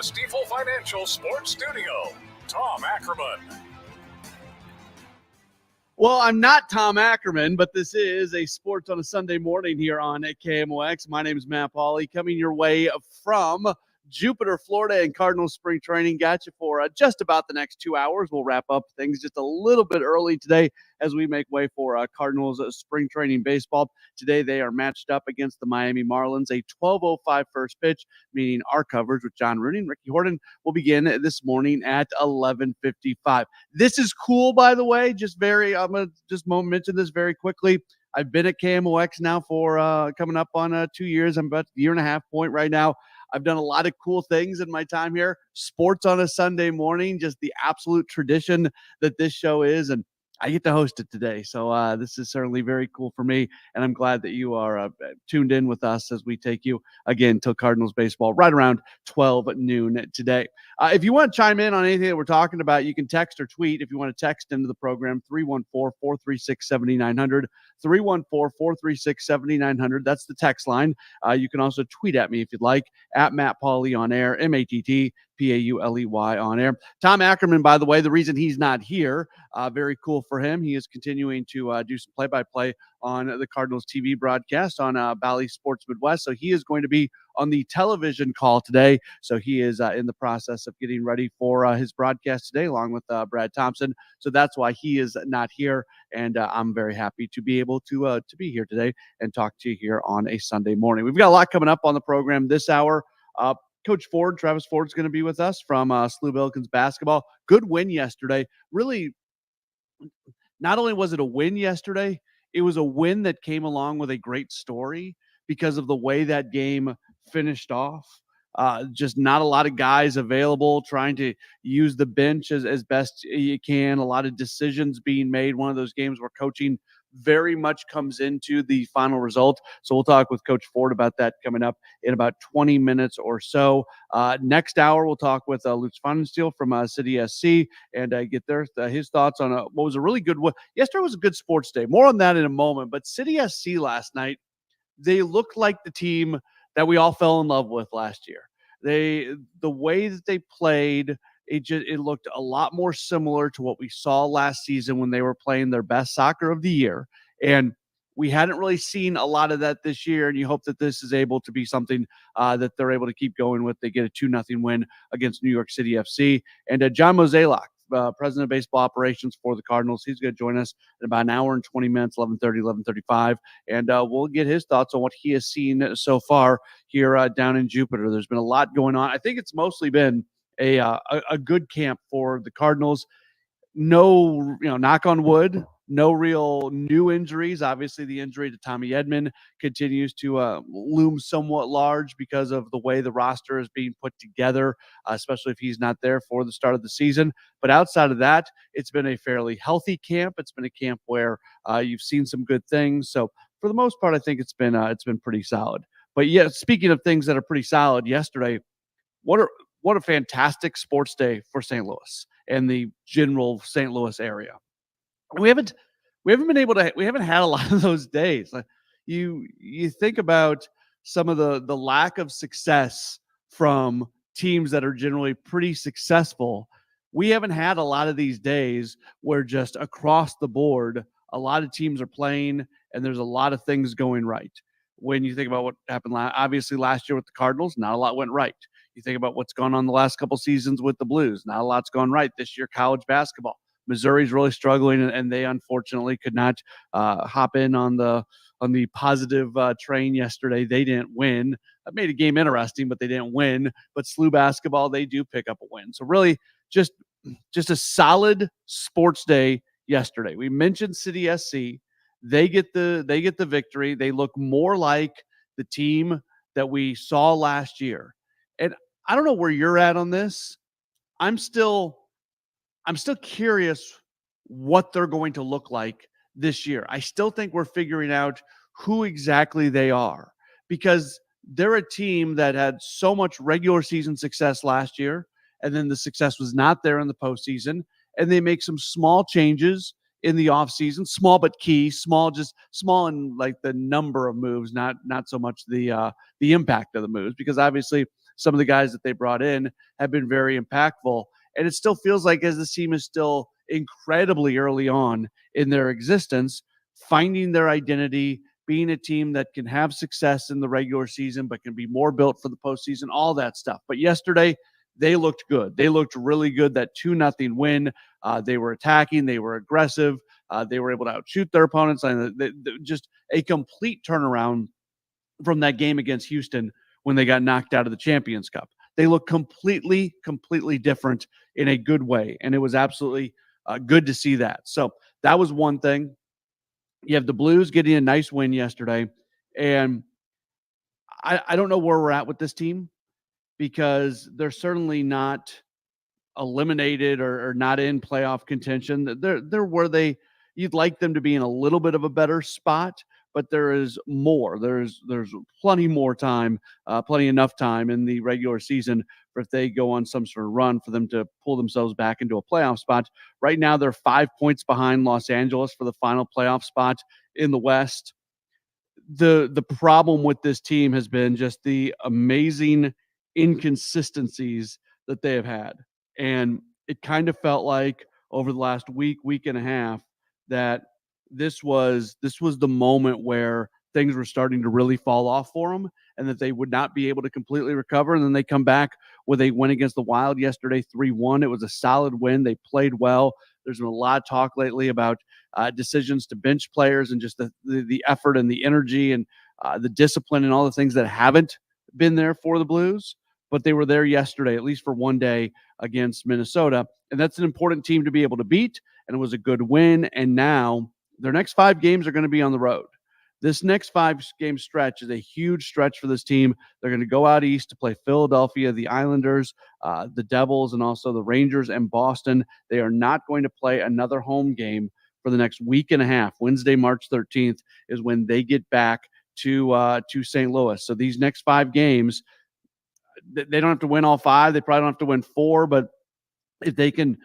Stifel Financial Sports Studio, Tom Ackerman. Well, I'm not Tom Ackerman, but this is a Sports on a Sunday morning here on KMOX. My name is Matt Pauley, coming your way from Jupiter, Florida, and Cardinals spring training. Got you for just about the next 2 hours. We'll wrap up things just a little bit early today as we make way for Cardinals spring training baseball. Today they are matched up against the Miami Marlins, a 12:05 first pitch, meaning our coverage with John Rooney and Ricky Horton will begin this morning at 11:55. This is cool, by the way. I'm going to just mention this very quickly. I've been at KMOX now for coming up on 2 years. I'm about a year and a half point right now. I've done a lot of cool things in my time here. Sports on a Sunday morning, just the absolute tradition that this show is. And I get to host it today. So this is certainly very cool for me. And I'm glad that you are tuned in with us as we take you again till Cardinals baseball right around 12 noon today. If you want to chime in on anything that we're talking about, you can text or tweet. If you want to text into the program, 314-436-7900, 314-436-7900. That's the text line. You can also tweet at me if you'd like, at Matt Pauley on air, MattPauley on air. Tom Ackerman, by the way, the reason he's not here, very cool for him. He is continuing to do some play-by-play on the Cardinals TV broadcast on Bally Sports Midwest. So he is going to be on the television call today. So he is in the process of getting ready for his broadcast today, along with Brad Thompson. So that's why he is not here. And I'm very happy to be able to be here today and talk to you here on a Sunday morning. We've got a lot coming up on the program this hour. Coach Ford, Travis Ford's going to be with us from SLU Billikens basketball. Good win yesterday. Really, not only was it a win yesterday, it was a win that came along with a great story because of the way that game finished off. Just not a lot of guys available, trying to use the bench as best you can. A lot of decisions being made. One of those games where coaching very much comes into the final result. So we'll talk with Coach Ford about that coming up in about 20 minutes or so. Next hour, we'll talk with Lutz Pfannenstiel from City SC and get his thoughts on what was a really good one. Yesterday was a good sports day. More on that in a moment. But City SC last night, they looked like the team that we all fell in love with last year. The way that they played, it looked a lot more similar to what we saw last season when they were playing their best soccer of the year. And we hadn't really seen a lot of that this year, and you hope that this is able to be something that they're able to keep going with. They get a 2-0 win against New York City FC. And John Mozeliak, president of baseball operations for the Cardinals, he's going to join us in about an hour and 20 minutes, 11:30, 11:35. And we'll get his thoughts on what he has seen so far here down in Jupiter. There's been a lot going on. I think it's mostly been a good camp for the Cardinals. No, knock on wood, no real new injuries. Obviously, the injury to Tommy Edman continues to loom somewhat large because of the way the roster is being put together, especially if he's not there for the start of the season. But outside of that, it's been a fairly healthy camp. It's been a camp where you've seen some good things. So for the most part, I think it's been pretty solid. But yeah, speaking of things that are pretty solid, yesterday, what a fantastic sports day for St. Louis and the general St. Louis area. We haven't had a lot of those days. Like you think about some of the lack of success from teams that are generally pretty successful. We haven't had a lot of these days where just across the board, a lot of teams are playing and there's a lot of things going right. When you think about what happened obviously last year with the Cardinals, not a lot went right. You think about what's gone on the last couple seasons with the Blues, not a lot's gone right this year. College basketball, Missouri's really struggling, and they unfortunately could not hop in on the positive train yesterday. They didn't win. That made a game interesting, but they didn't win. But SLU basketball, they do pick up a win. So really, just a solid sports day yesterday. We mentioned City SC. They get the victory. They look more like the team that we saw last year. And I don't know where you're at on this. I'm still curious what they're going to look like this year. I still think we're figuring out who exactly they are, because they're a team that had so much regular season success last year, and then the success was not there in the postseason, and they make some small changes in the offseason, small but key, small in like the number of moves, not so much the impact of the moves, because obviously some of the guys that they brought in have been very impactful. And it still feels like, as this team is still incredibly early on in their existence, finding their identity, being a team that can have success in the regular season, but can be more built for the postseason, all that stuff. But yesterday, they looked good. They looked really good. That 2-0 win, they were attacking, they were aggressive, they were able to outshoot their opponents. And just a complete turnaround from that game against Houston when they got knocked out of the Champions Cup. They look completely different in a good way. And it was absolutely good to see that. So that was one thing. You have the Blues getting a nice win yesterday. And I don't know where we're at with this team, because they're certainly not eliminated or not in playoff contention. They're where you'd like them to be, in a little bit of a better spot, but there is more. There's plenty more time, plenty enough time in the regular season for, if they go on some sort of run, for them to pull themselves back into a playoff spot. Right now, they're 5 points behind Los Angeles for the final playoff spot in the West. The problem with this team has been just the amazing inconsistencies that they have had. And it kind of felt like over the last week and a half that this was the moment where things were starting to really fall off for them, and that they would not be able to completely recover. And then they come back with a win against the Wild yesterday, 3-1. It was a solid win. They played well. There's been a lot of talk lately about decisions to bench players, and just the effort and the energy and the discipline and all the things that haven't been there for the Blues. But they were there yesterday, at least for one day, against Minnesota. And that's an important team to be able to beat. And it was a good win. And now their next 5 games are going to be on the road. This next 5-game stretch is a huge stretch for this team. They're going to go out east to play Philadelphia, the Islanders, the Devils, and also the Rangers and Boston. They are not going to play another home game for the next week and a half. Wednesday, March 13th is when they get back to St. Louis. So these next 5 games, they don't have to win all 5. They probably don't have to win 4, but if they can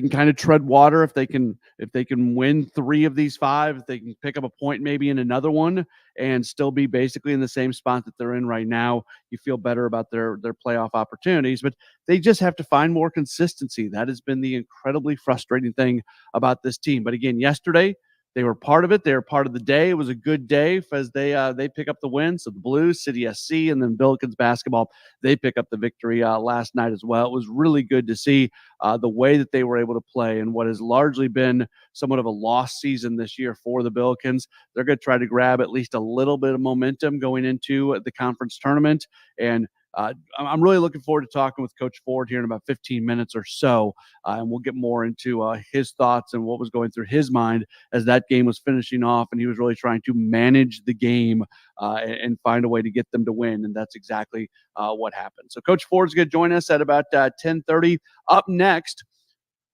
kind of tread water, if they can win 3 of these 5, if they can pick up a point maybe in another one and still be basically in the same spot that they're in right now, you feel better about their playoff opportunities. But they just have to find more consistency. That has been the incredibly frustrating thing about this team. But again, yesterday, they were part of it. They were part of the day. It was a good day as they pick up the win. So the Blues, City SC, and then Billikens basketball, they pick up the victory last night as well. It was really good to see the way that they were able to play in what has largely been somewhat of a lost season this year for the Billikens. They're going to try to grab at least a little bit of momentum going into the conference tournament. And I'm really looking forward to talking with Coach Ford here in about 15 minutes or so, and we'll get more into his thoughts and what was going through his mind as that game was finishing off, and he was really trying to manage the game and find a way to get them to win, and that's exactly what happened. So Coach Ford's going to join us at about 10:30. Up next,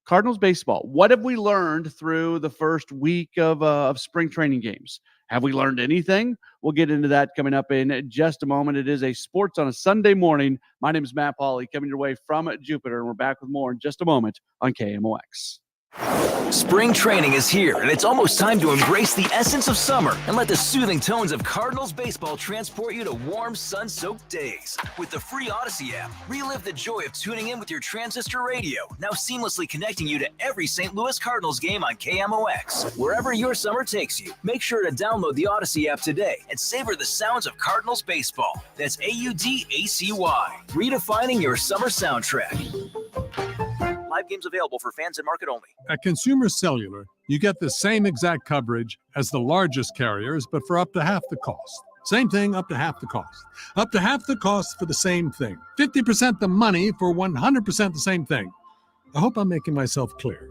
Cardinals baseball. What have we learned through the first week of spring training games? Have we learned anything? We'll get into that coming up in just a moment. It is a Sports on a Sunday morning. My name is Matt Pauley, coming your way from Jupiter, and we're back with more in just a moment on KMOX. Spring training is here, and it's almost time to embrace the essence of summer and let the soothing tones of Cardinals baseball transport you to warm, sun-soaked days. With the free Odyssey app, relive the joy of tuning in with your transistor radio, now seamlessly connecting you to every St. Louis Cardinals game on KMOX. Wherever your summer takes you, make sure to download the Odyssey app today and savor the sounds of Cardinals baseball. That's AUDACY, redefining your summer soundtrack. Live games available for fans and market only. At Consumer Cellular, you get the same exact coverage as the largest carriers, but for up to half the cost. Same thing, up to half the cost. Up to half the cost for the same thing. 50% the money for 100% the same thing. I hope I'm making myself clear.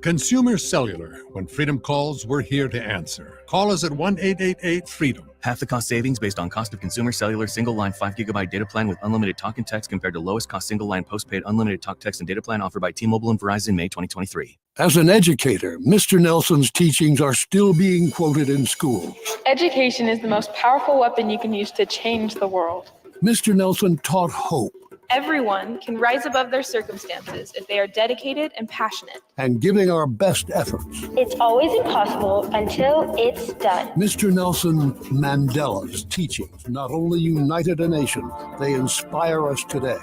Consumer Cellular. When freedom calls, we're here to answer. Call us at 1-888-FREEDOM. Half the cost savings based on cost of Consumer Cellular single-line 5GB data plan with unlimited talk and text compared to lowest cost single-line postpaid unlimited talk, text, and data plan offered by T-Mobile and Verizon May 2023. As an educator, Mr. Nelson's teachings are still being quoted in schools. Education is the most powerful weapon you can use to change the world. Mr. Nelson taught hope Everyone can rise above their circumstances if they are dedicated and passionate. And giving our best efforts. It's always impossible until it's done. Mr. Nelson Mandela's teachings not only united a nation, they inspire us today.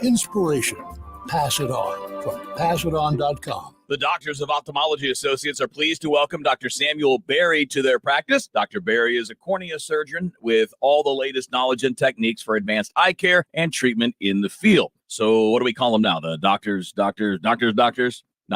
Inspiration. Pass it on from passiton.com. The Doctors of Ophthalmology Associates are pleased to welcome Dr. Samuel Berry to their practice. Dr. Berry is a cornea surgeon with all the latest knowledge and techniques for advanced eye care and treatment in the field. So what do we call them now? The doctors? No,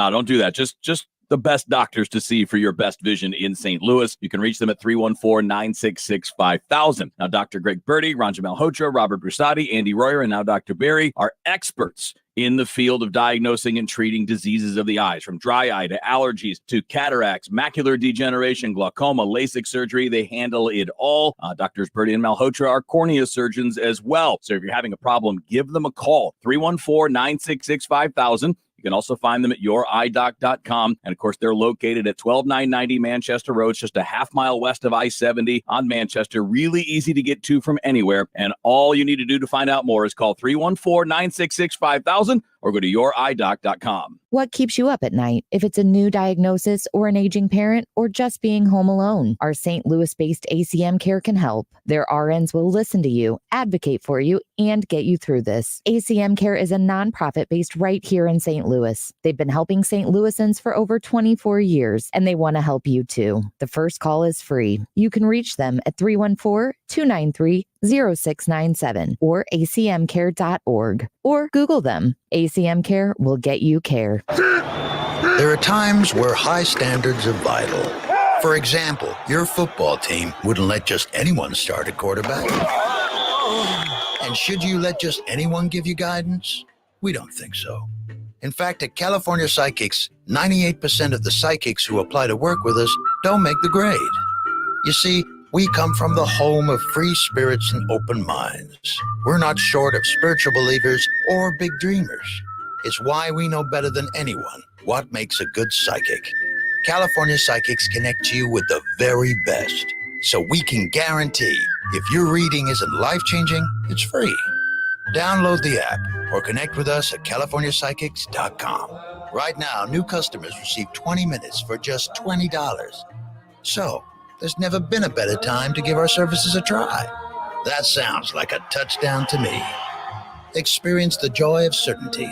don't do that. Just the best doctors to see for your best vision in St. Louis. You can reach them at 314-966-5000. Now, Dr. Greg Birdie, Ranjan Malhotra, Robert Brusati, Andy Royer, and now Dr. Berry are experts in the field of diagnosing and treating diseases of the eyes, from dry eye to allergies to cataracts, macular degeneration, glaucoma, LASIK surgery. They handle it all. Doctors Birdie and Malhotra are cornea surgeons as well. So if you're having a problem, give them a call, 314-966-5000. You can also find them at youridoc.com. And of course, they're located at 12990 Manchester Road, just a half mile west of I-70 on Manchester. Really easy to get to from anywhere. And all you need to do to find out more is call 314-966-5000 or go to youridoc.com. What keeps you up at night? If it's a new diagnosis or an aging parent or just being home alone, our St. Louis-based ACM Care can help. Their RNs will listen to you, advocate for you, and get you through this. ACM Care is a nonprofit based right here in St. Louis. They've been helping St. Louisans for over 24 years, and they want to help you too. The first call is free. You can reach them at 314-293-0697 or acmcare.org or Google them. ACM Care will get you care. There are times where high standards are vital. For example, your football team wouldn't let just anyone start at quarterback. And should you let just anyone give you guidance? We don't think so. In fact, at California Psychics, 98% of the psychics who apply to work with us don't make the grade. You see, we come from the home of free spirits and open minds. We're not short of spiritual believers or big dreamers. It's why we know better than anyone what makes a good psychic. California Psychics connect you with the very best, so we can guarantee if your reading isn't life-changing, it's free. Download the app or connect with us at californiapsychics.com. Right now, new customers receive 20 minutes for just $20. So, there's never been a better time to give our services a try. That sounds like a touchdown to me. Experience the joy of certainty.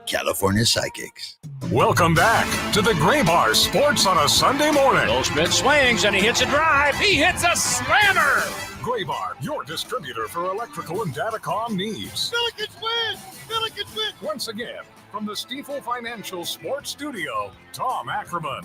California Psychics. Welcome back to the Gray Bar Sports on a Sunday morning. Goldschmidt swings and he hits a drive. He hits a slammer. Gray Bar, your distributor for electrical and datacom needs. Billikens win! Billikens win! Once again, from the Stifel Financial Sports Studio, Tom Ackerman.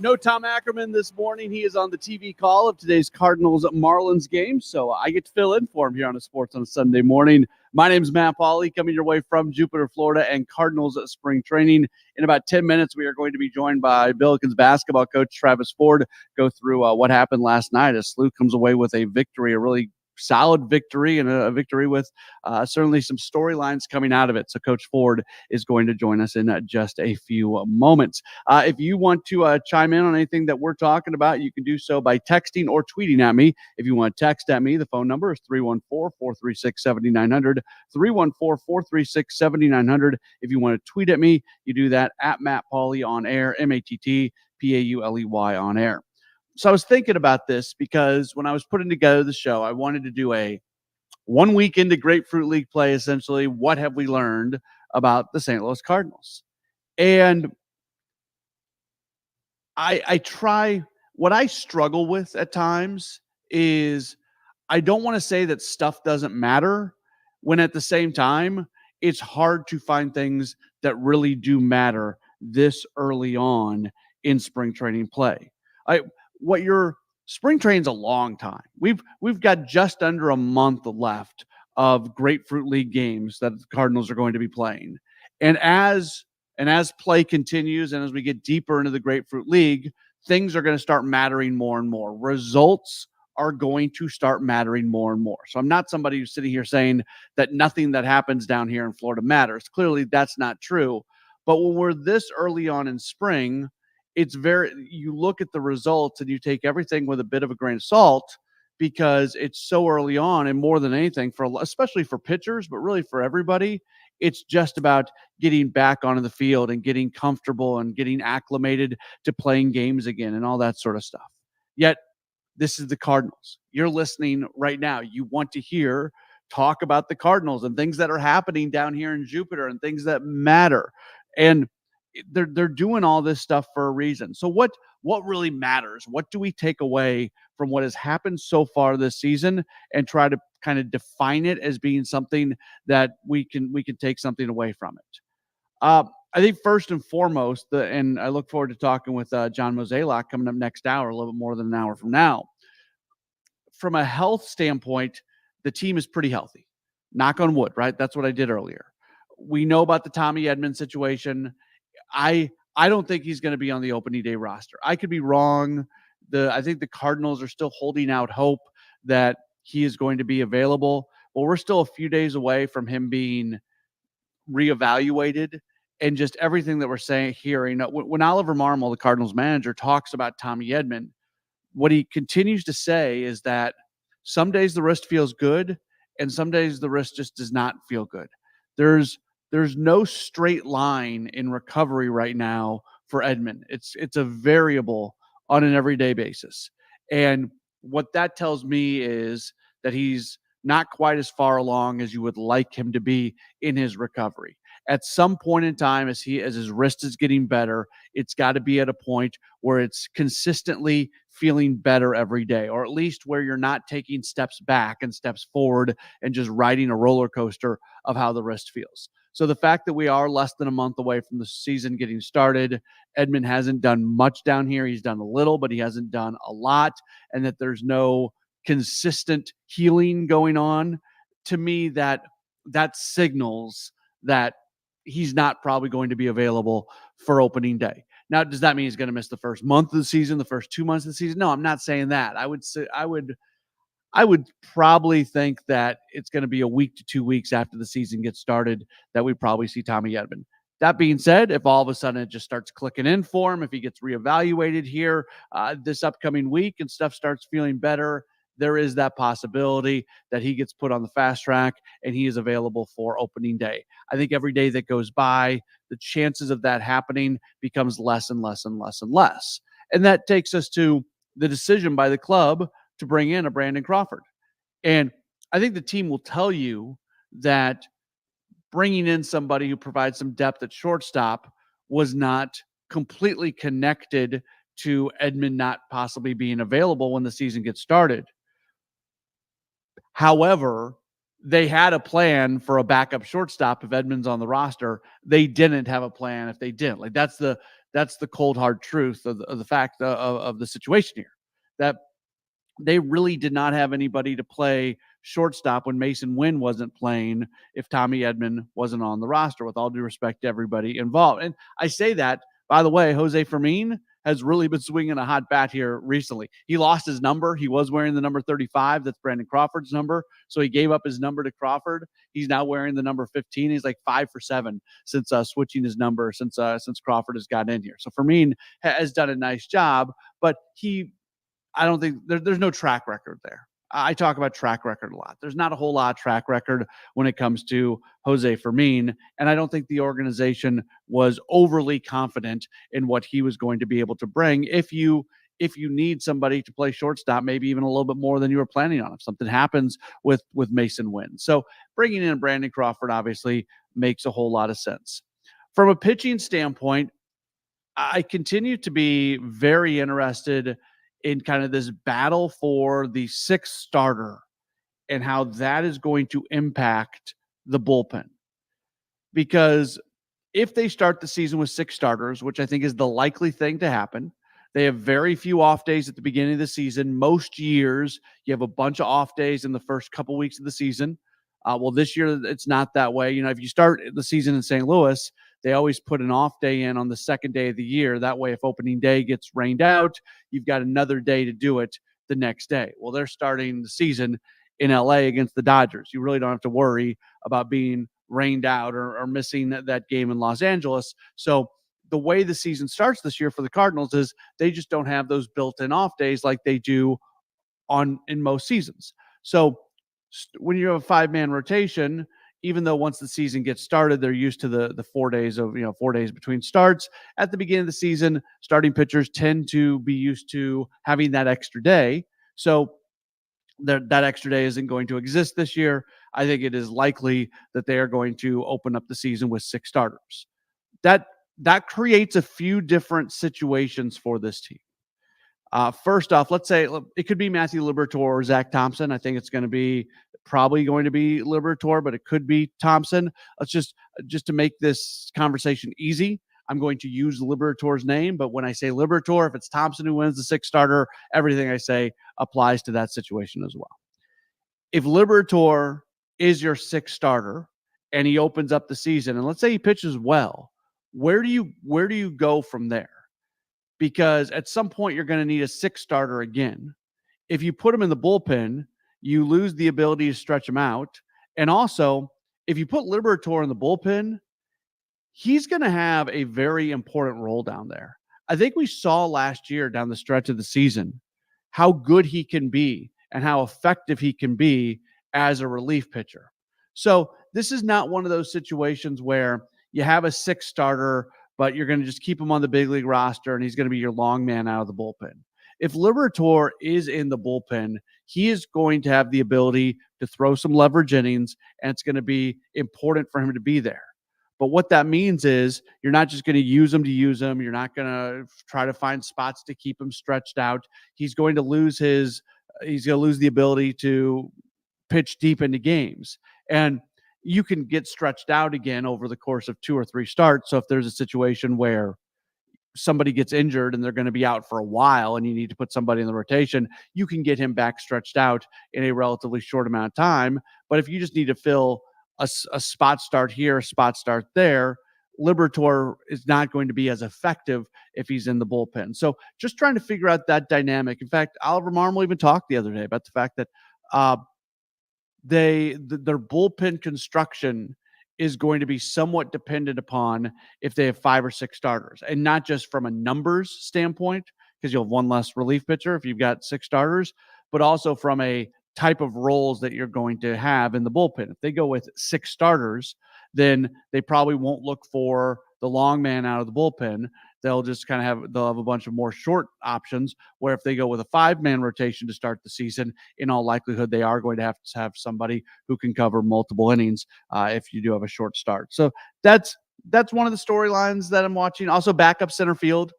No Tom Ackerman this morning. He is on the TV call of today's Cardinals-Marlins game, so I get to fill in for him here on the Sports on a Sunday morning. My name's Matt Pauley, coming your way from Jupiter, Florida, and Cardinals spring training. In about 10 minutes, we are going to be joined by Billikens basketball coach Travis Ford, go through what happened last night as SLU comes away with a victory, a really solid victory, and a victory with certainly some storylines coming out of it. So Coach Ford is going to join us in just a few moments. If you want to chime in on anything that we're talking about, you can do so by texting or tweeting at me. If you want to text at me, the phone number is 314-436-7900, 314-436-7900. If you want to tweet at me, you do that at Matt Pauley on air, MattPauley on air. So I was thinking about this because when I was putting together the show, I wanted to do a 1 week into Grapefruit League play, essentially, what have we learned about the St. Louis Cardinals? And what I struggle with at times is I don't want to say that stuff doesn't matter, when at the same time, it's hard to find things that really do matter this early on in spring training play. Spring training's a long time. We've got just under a month left of Grapefruit League games that the Cardinals are going to be playing. And as play continues and as we get deeper into the Grapefruit League, things are going to start mattering more and more. Results are going to start mattering more and more. So I'm not somebody who's sitting here saying that nothing that happens down here in Florida matters. Clearly that's not true. But when we're this early on in spring, you look at the results and you take everything with a bit of a grain of salt because it's so early on, and more than anything, especially for pitchers, but really for everybody, it's just about getting back onto the field and getting comfortable and getting acclimated to playing games again and all that sort of stuff. Yet, this is the Cardinals. You're listening right now. You want to hear talk about the Cardinals and things that are happening down here in Jupiter and things that matter. And they're doing all this stuff for a reason. So what really matters? What do we take away from what has happened so far this season and try to kind of define it as being something that we can take something away from it? I think first and foremost, and I look forward to talking with John Mozeliak coming up next hour, a little bit more than an hour from now. From a health standpoint, the team is pretty healthy. Knock on wood, right? That's what I did earlier. We know about the Tommy Edman situation. I don't think he's going to be on the opening day roster. I could be wrong. I think the Cardinals are still holding out hope that he is going to be available. But we're still a few days away from him being reevaluated, and just everything that we're saying here. When Oliver Marmol, the Cardinals manager, talks about Tommy Edman, what he continues to say is that some days the wrist feels good and some days the wrist just does not feel good. There's no straight line in recovery right now for Edman. It's a variable on an everyday basis. And what that tells me is that he's not quite as far along as you would like him to be in his recovery. At some point in time, as his wrist is getting better, it's got to be at a point where it's consistently feeling better every day, or at least where you're not taking steps back and steps forward and just riding a roller coaster of how the wrist feels. So the fact that we are less than a month away from the season getting started, Edman hasn't done much down here. He's done a little, but he hasn't done a lot, and that there's no consistent healing going on, to me that signals that he's not probably going to be available for opening day. Now, does that mean he's going to miss the first month of the season, the first 2 months of the season? No, I'm not saying that. I would probably think that it's going to be a week to 2 weeks after the season gets started that we probably see Tommy Edman. That being said, if all of a sudden it just starts clicking in for him, if he gets reevaluated here this upcoming week and stuff starts feeling better, there is that possibility that he gets put on the fast track and he is available for opening day. I think every day that goes by, the chances of that happening becomes less and less and less and less. And that takes us to the decision by the club to bring in a Brandon Crawford. And I think the team will tell you that bringing in somebody who provides some depth at shortstop was not completely connected to Edman not possibly being available when the season gets started. However, they had a plan for a backup shortstop if Edman's on the roster. They didn't have a plan if they didn't. Like that's the cold hard truth of the fact of the situation here. That they really did not have anybody to play shortstop when Mason Wynn wasn't playing if Tommy Edman wasn't on the roster, with all due respect to everybody involved. And I say that, by the way, Jose Fermin has really been swinging a hot bat here recently. He lost his number. He was wearing the number 35. That's Brandon Crawford's number. So he gave up his number to Crawford. He's now wearing the number 15. He's like 5 for 7 since switching his number since Crawford has gotten in here. So Fermin has done a nice job, but I don't think there's no track record there. I talk about track record a lot. There's not a whole lot of track record when it comes to Jose Fermin, and I don't think the organization was overly confident in what he was going to be able to bring. If you need somebody to play shortstop, maybe even a little bit more than you were planning on, if something happens with Mason Wynn. So bringing in Brandon Crawford obviously makes a whole lot of sense. From a pitching standpoint, I continue to be very interested in kind of this battle for the sixth starter and how that is going to impact the bullpen. Because if they start the season with 6 starters, which I think is the likely thing to happen, they have very few off days at the beginning of the season. Most years, you have a bunch of off days in the first couple weeks of the season. Well, this year, it's not that way. If you start the season in St. Louis, they always put an off day in on the second day of the year. That way, if opening day gets rained out, you've got another day to do it the next day. Well, they're starting the season in LA against the Dodgers. You really don't have to worry about being rained out or missing that game in Los Angeles. So the way the season starts this year for the Cardinals is they just don't have those built-in off days like they do in most seasons. So when you have a 5-man rotation, even though once the season gets started, they're used to the 4 days of, 4 days between starts. At the beginning of the season, starting pitchers tend to be used to having that extra day. So that extra day isn't going to exist this year. I think it is likely that they are going to open up the season with 6 starters. That creates a few different situations for this team. First off, let's say it could be Matthew Liberatore or Zach Thompson. I think it's probably going to be Liberatore, but it could be Thompson. Let's just to make this conversation easy, I'm going to use Liberatore's name. But when I say Liberatore, if it's Thompson who wins the 6th starter, everything I say applies to that situation as well. If Liberatore is your 6th starter and he opens up the season, and let's say he pitches well, where do you go from there? Because at some point you're going to need a 6th starter again. If you put him in the bullpen, you lose the ability to stretch him out. And also, if you put Liberatore in the bullpen, he's going to have a very important role down there. I think we saw last year down the stretch of the season how good he can be and how effective he can be as a relief pitcher. So this is not one of those situations where you have a 6th starter, but you're going to just keep him on the big league roster and he's going to be your long man out of the bullpen. If Liberatore is in the bullpen, he is going to have the ability to throw some leverage innings, and it's going to be important for him to be there. But what that means is you're not just going to use him. You're not going to try to find spots to keep him stretched out. He's going to lose the ability to pitch deep into games. And you can get stretched out again over the course of 2 or 3 starts. So if there's a situation where somebody gets injured and they're going to be out for a while and you need to put somebody in the rotation, you can get him back stretched out in a relatively short amount of time. But if you just need to fill a spot start here, a spot start there, Liberatore is not going to be as effective if he's in the bullpen. So just trying to figure out that dynamic. In fact, Oliver Marmol even talked the other day about the fact that their bullpen construction is going to be somewhat dependent upon if they have 5 or 6 starters, and not just from a numbers standpoint, because you'll have one less relief pitcher if you've got 6 starters, but also from a type of roles that you're going to have in the bullpen. If they go with 6 starters, then they probably won't look for the long man out of the bullpen. They'll just they'll have a bunch of more short options, where if they go with a 5-man rotation to start the season, in all likelihood, they are going to have somebody who can cover multiple innings if you do have a short start. So that's one of the storylines that I'm watching. Also, backup center field.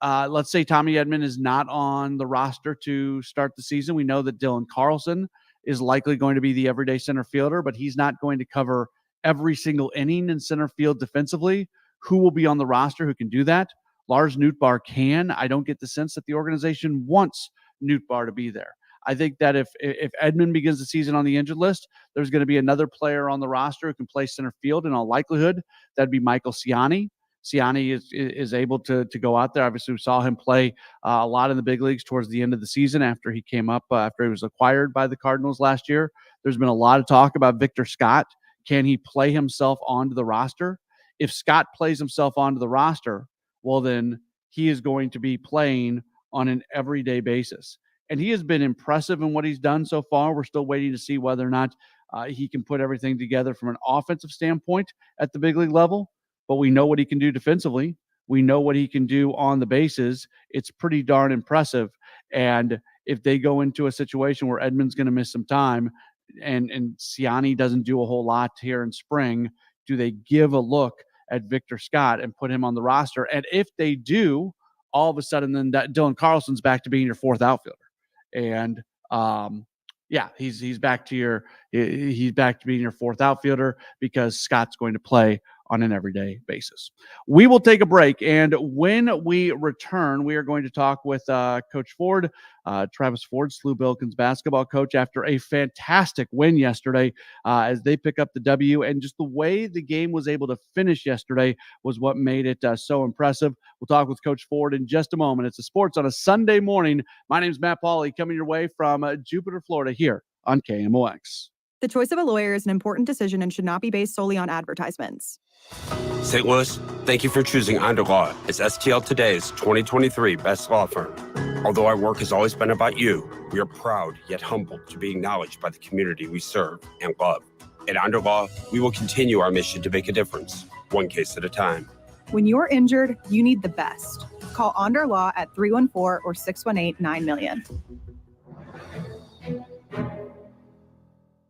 Let's say Tommy Edman is not on the roster to start the season. We know that Dylan Carlson is likely going to be the everyday center fielder, but he's not going to cover every single inning in center field defensively. Who will be on the roster who can do that? Lars Nootbaar can. I don't get the sense that the organization wants Nootbaar to be there. I think that if Edman begins the season on the injured list, there's going to be another player on the roster who can play center field. In all likelihood, that'd be Michael Ciani. Ciani is able to go out there. Obviously, we saw him play a lot in the big leagues towards the end of the season after he came up, after he was acquired by the Cardinals last year. There's been a lot of talk about Victor Scott. Can he play himself onto the roster? If Scott plays himself onto the roster, well, then he is going to be playing on an everyday basis. And he has been impressive in what he's done so far. We're still waiting to see whether or not he can put everything together from an offensive standpoint at the big league level. But we know what he can do defensively. We know what he can do on the bases. It's pretty darn impressive. And if they go into a situation where Edman's going to miss some time and Ciani doesn't do a whole lot here in spring, do they give a look at Victor Scott and put him on the roster? And if they do, all of a sudden, then that Dylan Carlson's back to being your 4th outfielder. And he's back to being your 4th outfielder because Scott's going to play on an everyday basis. We will take a break, and when we return, we are going to talk with Coach Ford, Travis Ford, SLU Billikens basketball coach, after a fantastic win yesterday as they pick up the W. And just the way the game was able to finish yesterday was what made it so impressive. We'll talk with Coach Ford in just a moment. It's the Sports on a Sunday morning. My name is Matt Pauley, coming your way from Jupiter, Florida, here on KMOX. The choice of a lawyer is an important decision and should not be based solely on advertisements. St. Louis, thank you for choosing Underlaw as STL Today's 2023 best law firm. Although our work has always been about you, we are proud yet humbled to be acknowledged by the community we serve and love. At Underlaw, we will continue our mission to make a difference, one case at a time. When you're injured, you need the best. Call Onder Law at 314 or 618-9000000.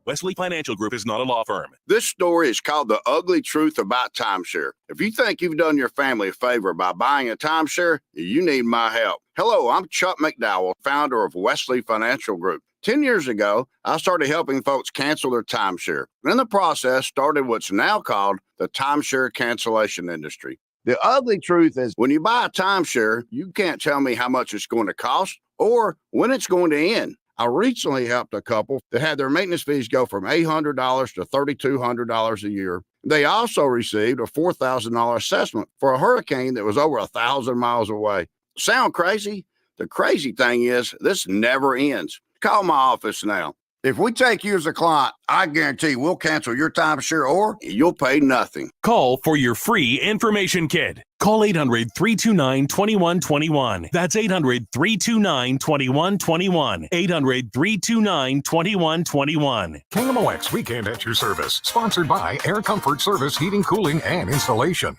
Wesley Financial Group is not a law firm. This story is called The Ugly Truth About Timeshare. If you think you've done your family a favor by buying a timeshare, you need my help. Hello, I'm Chuck McDowell, founder of Wesley Financial Group. 10 years ago, I started helping folks cancel their timeshare. In the process, started what's now called the timeshare cancellation industry. The ugly truth is when you buy a timeshare, you can't tell me how much it's going to cost or when it's going to end. I recently helped a couple that had their maintenance fees go from $800 to $3,200 a year. They also received a $4,000 assessment for a hurricane that was over 1,000 miles away. Sound crazy? The crazy thing is this never ends. Call my office now. If we take you as a client, I guarantee we'll cancel your timeshare or you'll pay nothing. Call for your free information kit. Call 800-329-2121. That's 800-329-2121. 800-329-2121. KMOX Weekend at your service. Sponsored by Air Comfort Service Heating, Cooling, and Installation.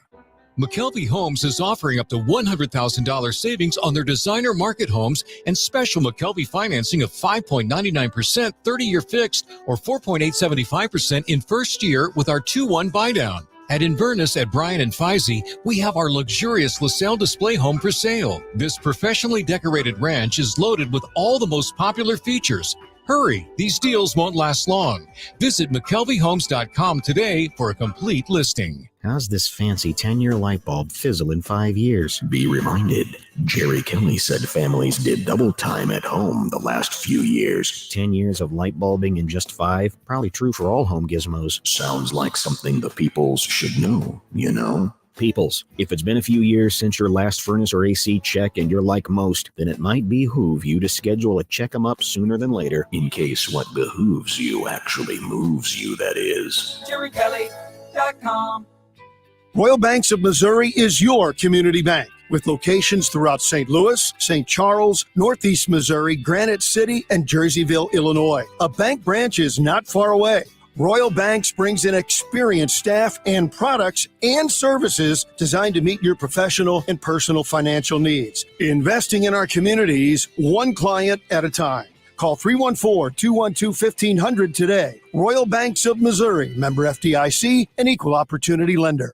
McKelvey Homes is offering up to $100,000 savings on their designer market homes and special McKelvey financing of 5.99%, 30-year fixed, or 4.875% in first year with our 2-1 buydown. At Inverness at Bryan and Feisey, we have our luxurious LaSalle display home for sale. This professionally decorated ranch is loaded with all the most popular features. Hurry, these deals won't last long. Visit McKelveyHomes.com today for a complete listing. How's this fancy 10-year light bulb fizzle in 5 years? Be reminded, Jerry Kelly said families did double time at home the last few years. 10 years of light bulbing in just 5? Probably true for all home gizmos. Sounds like something the peoples should know, you know? Peoples, if it's been a few years since your last furnace or AC check and you're like most, then it might behoove you to schedule a check-em-up sooner than later, in case what behooves you actually moves you, that is. JerryKelly.com. Royal Banks of Missouri is your community bank with locations throughout St. Louis, St. Charles, Northeast Missouri, Granite City, and Jerseyville, Illinois. A bank branch is not far away. Royal Banks brings in experienced staff and products and services designed to meet your professional and personal financial needs. Investing in our communities, one client at a time. Call 314-212-1500 today. Royal Banks of Missouri, member FDIC, an equal opportunity lender.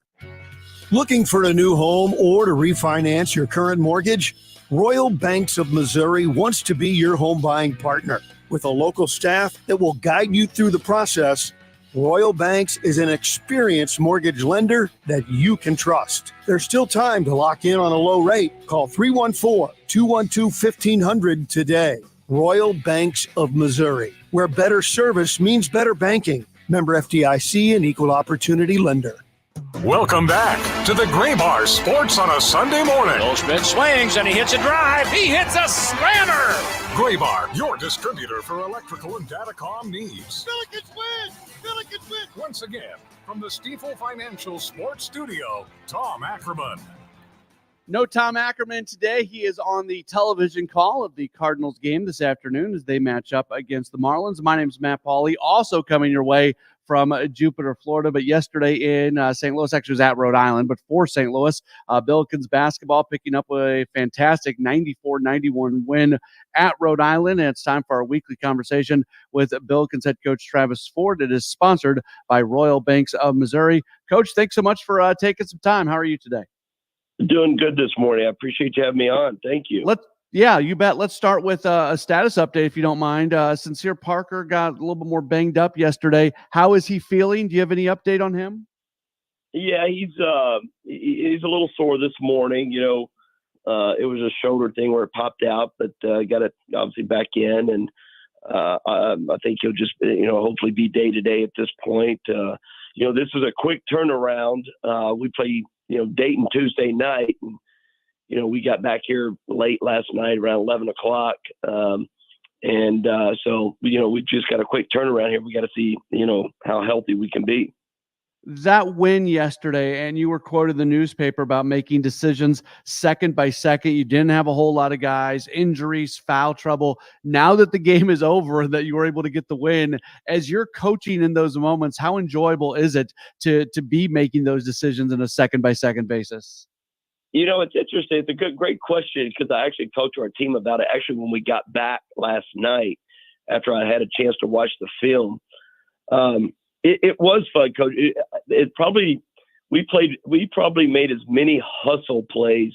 Looking for a new home or to refinance your current mortgage? Royal Banks of Missouri wants to be your home buying partner. With a local staff that will guide you through the process, Royal Banks is an experienced mortgage lender that you can trust. There's still time to lock in on a low rate. Call 314-212-1500 today. Royal Banks of Missouri, where better service means better banking. Member FDIC, an equal opportunity lender. Welcome back to the Gray Bar Sports on a Sunday morning. Goldschmidt swings and he hits a drive. He hits a slammer. Gray Bar, your distributor for electrical and datacom needs. Billikens win! Billikens win! Once again, from the Stifel Financial Sports Studio, Tom Ackerman. No Tom Ackerman today. He is on the television call of the Cardinals game this afternoon as they match up against the Marlins. My name is Matt Pauley, also coming your way from Jupiter, Florida, but yesterday in St. Louis, actually was at Rhode Island, but for St. Louis, Billikens basketball picking up a fantastic 94-91 win at Rhode Island, and it's time for our weekly conversation with Billikens head coach Travis Ford. It is sponsored by Royal Banks of Missouri. Coach, thanks so much for taking some time. How are you today? Doing good this morning. I appreciate you having me on. Thank you. Yeah, you bet. Let's start with a status update, if you don't mind. Sincere Parker got a little bit more banged up yesterday. How is he feeling? Do you have any update on him? Yeah, he's a little sore this morning. You know, it was a shoulder thing where it popped out, but got it obviously back in, and I think he'll just hopefully be day to day at this point. This is a quick turnaround. We play Dayton Tuesday night. And, we got back here late last night around 11 o'clock. So we just got a quick turnaround here. We got to see, how healthy we can be. that win yesterday, and you were quoted in the newspaper about making decisions second by second. You didn't have a whole lot of guys, injuries, foul trouble. Now that the game is over and that you were able to get the win, as you're coaching in those moments, how enjoyable is it to be making those decisions in a second by second basis? It's interesting. It's a great question because I actually talked to our team about it actually when we got back last night after I had a chance to watch the film. It was fun, Coach. We probably made as many hustle plays,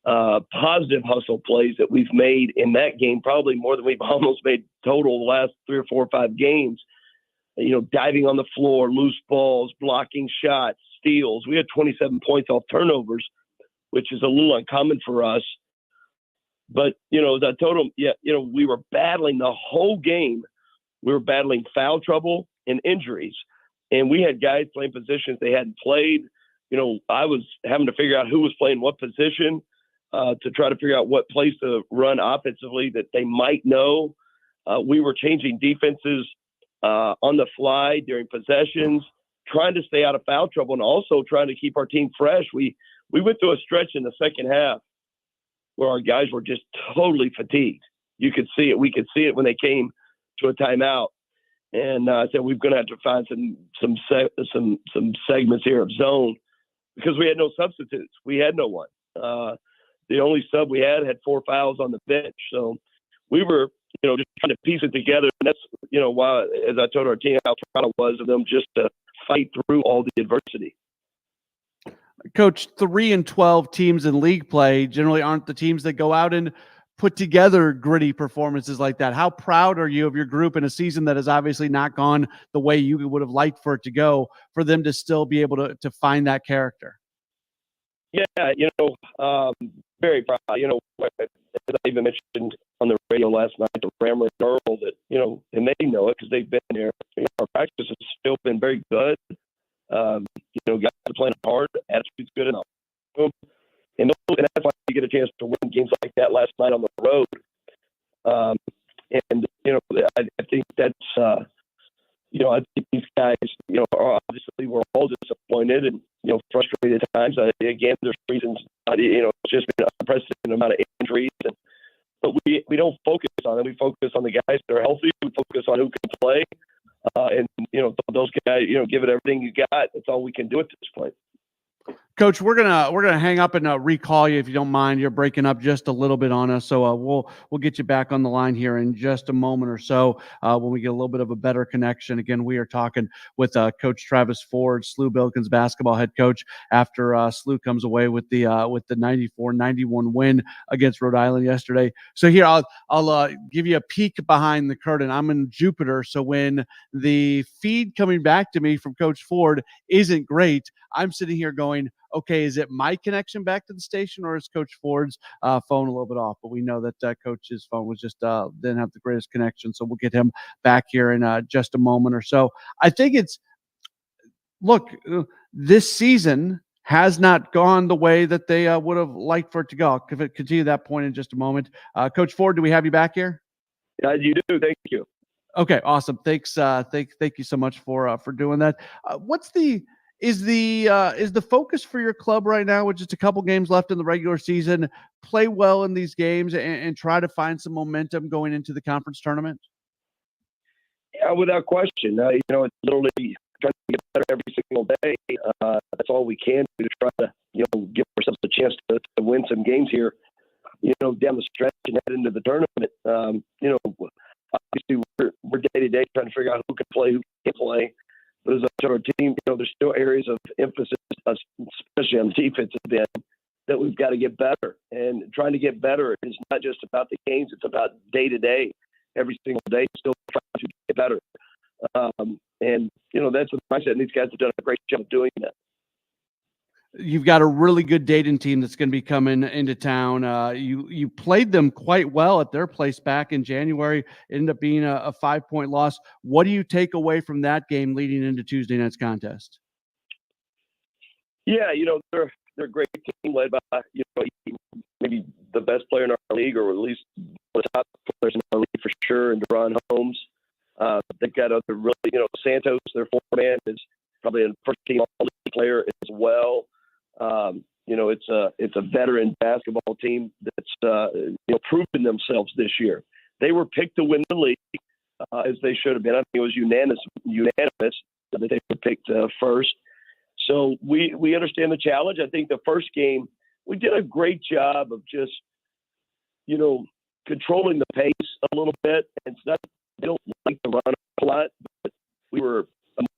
positive hustle plays that we've made in that game, probably more than we've almost made total the last 3 or 4 or 5 games. Diving on the floor, loose balls, blocking shots, steals. We had 27 points off turnovers, which is a little uncommon for us. But, as I told them, we were battling the whole game. We were battling foul trouble and injuries. And we had guys playing positions they hadn't played. I was having to figure out who was playing what position to try to figure out what plays to run offensively that they might know. We were changing defenses on the fly during possessions, trying to stay out of foul trouble and also trying to keep our team fresh. We went through a stretch in the second half where our guys were just totally fatigued. You could see it. We could see it when they came to a timeout. And I said, we're going to have to find some segments here of zone because we had no substitutes. We had no one. The only sub we had 4 fouls on the bench. So we were, just trying to piece it together. And that's, why, as I told our team, how proud I was of them just to fight through all the adversity. Coach, 3-12 teams in league play generally aren't the teams that go out and put together gritty performances like that. How proud are you of your group in a season that has obviously not gone the way you would have liked for it to go, for them to still be able to find that character? Yeah, very proud. As I even mentioned on the radio last night to Ramley and Earl that, and they know it because they've been there. Our practice has still been very good. Guys are playing hard, attitude's good enough. And that's why you get a chance to win games like that last night on the road. I think that's, I think these guys, are obviously we're all disappointed and, frustrated at times. Again, there's reasons, it's just been an unprecedented amount of injuries. But we don't focus on it. We focus on the guys that are healthy. We focus on who can play. And those guys, give it everything you got. That's all we can do at this point. Coach, we're gonna hang up and recall you if you don't mind. You're breaking up just a little bit on us, so we'll get you back on the line here in just a moment or so when we get a little bit of a better connection. Again, we are talking with Coach Travis Ford, SLU Billikens basketball head coach, after SLU comes away with the 94-91 win against Rhode Island yesterday. So here I'll give you a peek behind the curtain. I'm in Jupiter, so when the feed coming back to me from Coach Ford isn't great, I'm sitting here going, okay, is it my connection back to the station or is Coach Ford's phone a little bit off? But we know that Coach's phone was just didn't have the greatest connection. So we'll get him back here in just a moment or so. I think this season has not gone the way that they would have liked for it to go. I'll continue that point in just a moment. Coach Ford, do we have you back here? Yeah, you do. Thank you. Okay, awesome. Thanks. Thank you so much for doing that. Is the focus for your club right now, with just a couple games left in the regular season, play well in these games and try to find some momentum going into the conference tournament? Yeah, without question. It's literally trying to get better every single day. That's all we can do to try to, give ourselves a chance to win some games here, down the stretch and head into the tournament. Obviously we're day to day trying to figure out who can play, who can't play. But as I told our team, there's still areas of emphasis, especially on the defensive end, that we've got to get better. And trying to get better is not just about the games; it's about day to day, every single day, still trying to get better. That's the mindset. And these guys have done a great job of doing that. You've got a really good Dayton team that's going to be coming into town. You played them quite well at their place back in January. It ended up being a 5-point loss. What do you take away from that game leading into Tuesday night's contest? Yeah, they're a great team led by maybe the best player in our league, or at least the top players in our league for sure, and Deron Holmes. They've got other really, Santos, their 4-man, is probably a first-team all-league player as well. It's a veteran basketball team that's proven themselves this year. They were picked to win the league, as they should have been. I think it was unanimous that they were picked first. So we understand the challenge. I think the first game we did a great job of just controlling the pace a little bit. It's not they don't like to run a lot, but we were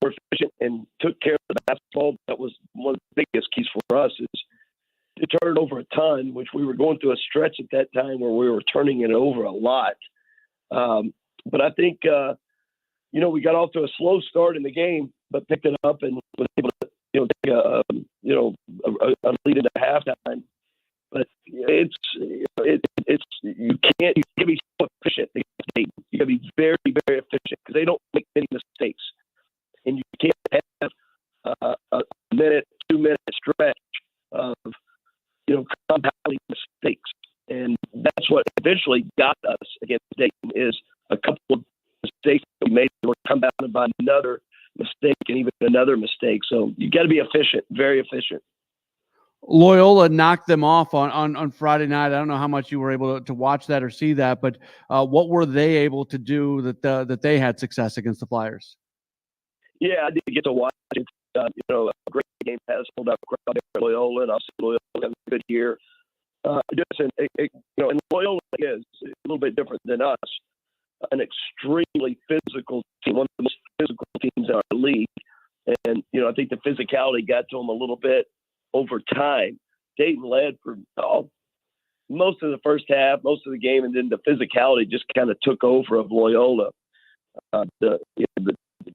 more efficient and took care of the basketball. That was one of the biggest keys for us is to turn it over a ton, which we were going through a stretch at that time where we were turning it over a lot. But I think, we got off to a slow start in the game, but picked it up and was able to, take a lead into halftime. But you can't be so efficient. You got to be very, very efficient because they don't make any mistakes. And you can't have a minute, 2 minute stretch of, compounding mistakes. And that's what eventually got us against Dayton is a couple of mistakes that we made that were compounded by another mistake and even another mistake. So you got to be efficient, very efficient. Loyola knocked them off on Friday night. I don't know how much you were able to watch that or see that, but what were they able to do that they had success against the Flyers? Yeah, I did get to watch it. A great game has pulled up crowd at Loyola, and obviously Loyola has a good year. And Loyola is a little bit different than us. An extremely physical team, one of the most physical teams in our league. And, I think the physicality got to them a little bit over time. Dayton led for most of the first half, most of the game, and then the physicality just kind of took over of Loyola.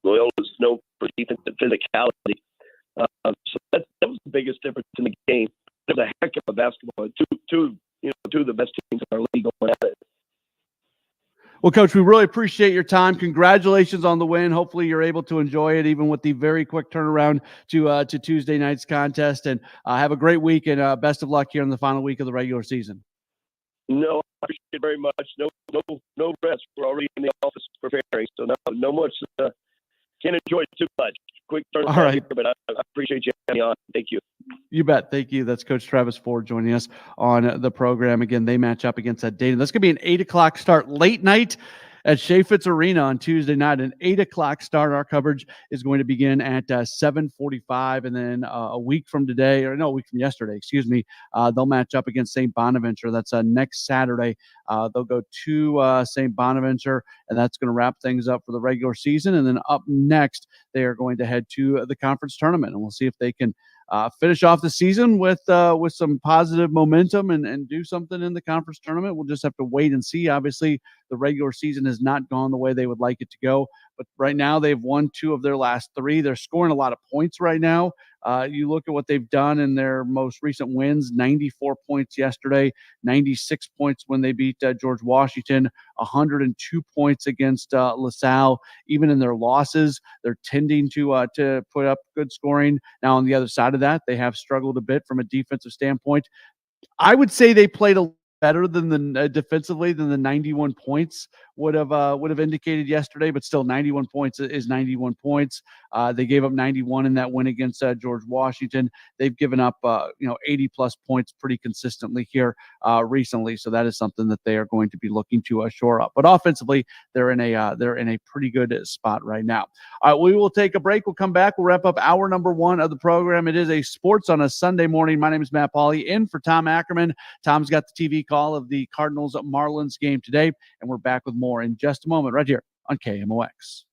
Loyola is known for defensive physicality. So that was the biggest difference in the game. There's a heck of a basketball. Two of the best teams in our league going at it. Well, Coach, we really appreciate your time. Congratulations on the win. Hopefully you're able to enjoy it, even with the very quick turnaround to Tuesday night's contest. And have a great week, and best of luck here in the final week of the regular season. No, I appreciate it very much. No rest. We're already in the office preparing, so no much. Can't enjoy it too much. Quick turnaround All right. here, but I appreciate you having me on. Thank you. You bet. Thank you. That's Coach Travis Ford joining us on the program. Again, they match up against that Dayton. That's going to be an 8 o'clock start, late night at Chaffetz Arena on Tuesday night. An 8 o'clock start. Our coverage is going to begin at 7:45, and then a week from yesterday, they'll match up against St. Bonaventure. That's next Saturday. They'll go to St. Bonaventure, and that's going to wrap things up for the regular season. And then up next, they are going to head to the conference tournament, and we'll see if they can finish off the season with some positive momentum and do something in the conference tournament. We'll just have to wait and see. Obviously, the regular season has not gone the way they would like it to go, but right now they've won 2 of their last 3. They're scoring a lot of points right now. You look at what they've done in their most recent wins: 94 points yesterday, 96 points when they beat George Washington, 102 points against LaSalle. Even in their losses, they're tending to put up good scoring. Now, on the other side of that, they have struggled a bit from a defensive standpoint. I would say they played a better than the defensively than the 91 points would have indicated yesterday, but still 91 points is 91 points. They gave up 91 in that win against George Washington. They've given up 80 plus points pretty consistently here recently, so that is something that they are going to be looking to shore up. But offensively, they're in a pretty good spot right now. All right, we will take a break. We'll come back. We'll wrap up hour number 1 of the program. It is a sports on a Sunday morning. My name is Matt Pauley, in for Tom Ackerman. Tom's got the TV call of the Cardinals Marlins game today, and we're back with more in just a moment right here on KMOX.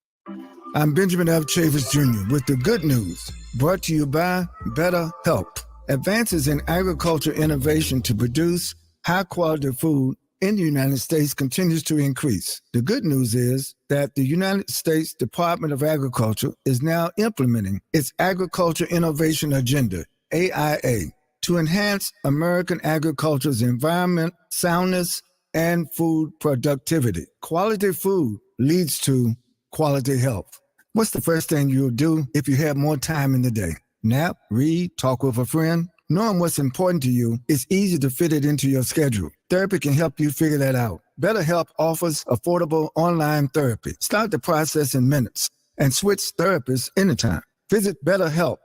I'm Benjamin F. Chavis Jr. with the good news, brought to you by BetterHelp. Advances in agriculture innovation to produce high-quality food in the United States continues to increase. The good news is that the United States Department of Agriculture is now implementing its Agriculture Innovation Agenda, AIA, to enhance American agriculture's environment, soundness, and food productivity. Quality food leads to quality health. What's the first thing you'll do if you have more time in the day? Nap, read, talk with a friend? Knowing what's important to you is easy to fit it into your schedule. Therapy can help you figure that out. BetterHelp offers affordable online therapy. Start the process in minutes and switch therapists anytime. Visit BetterHelp,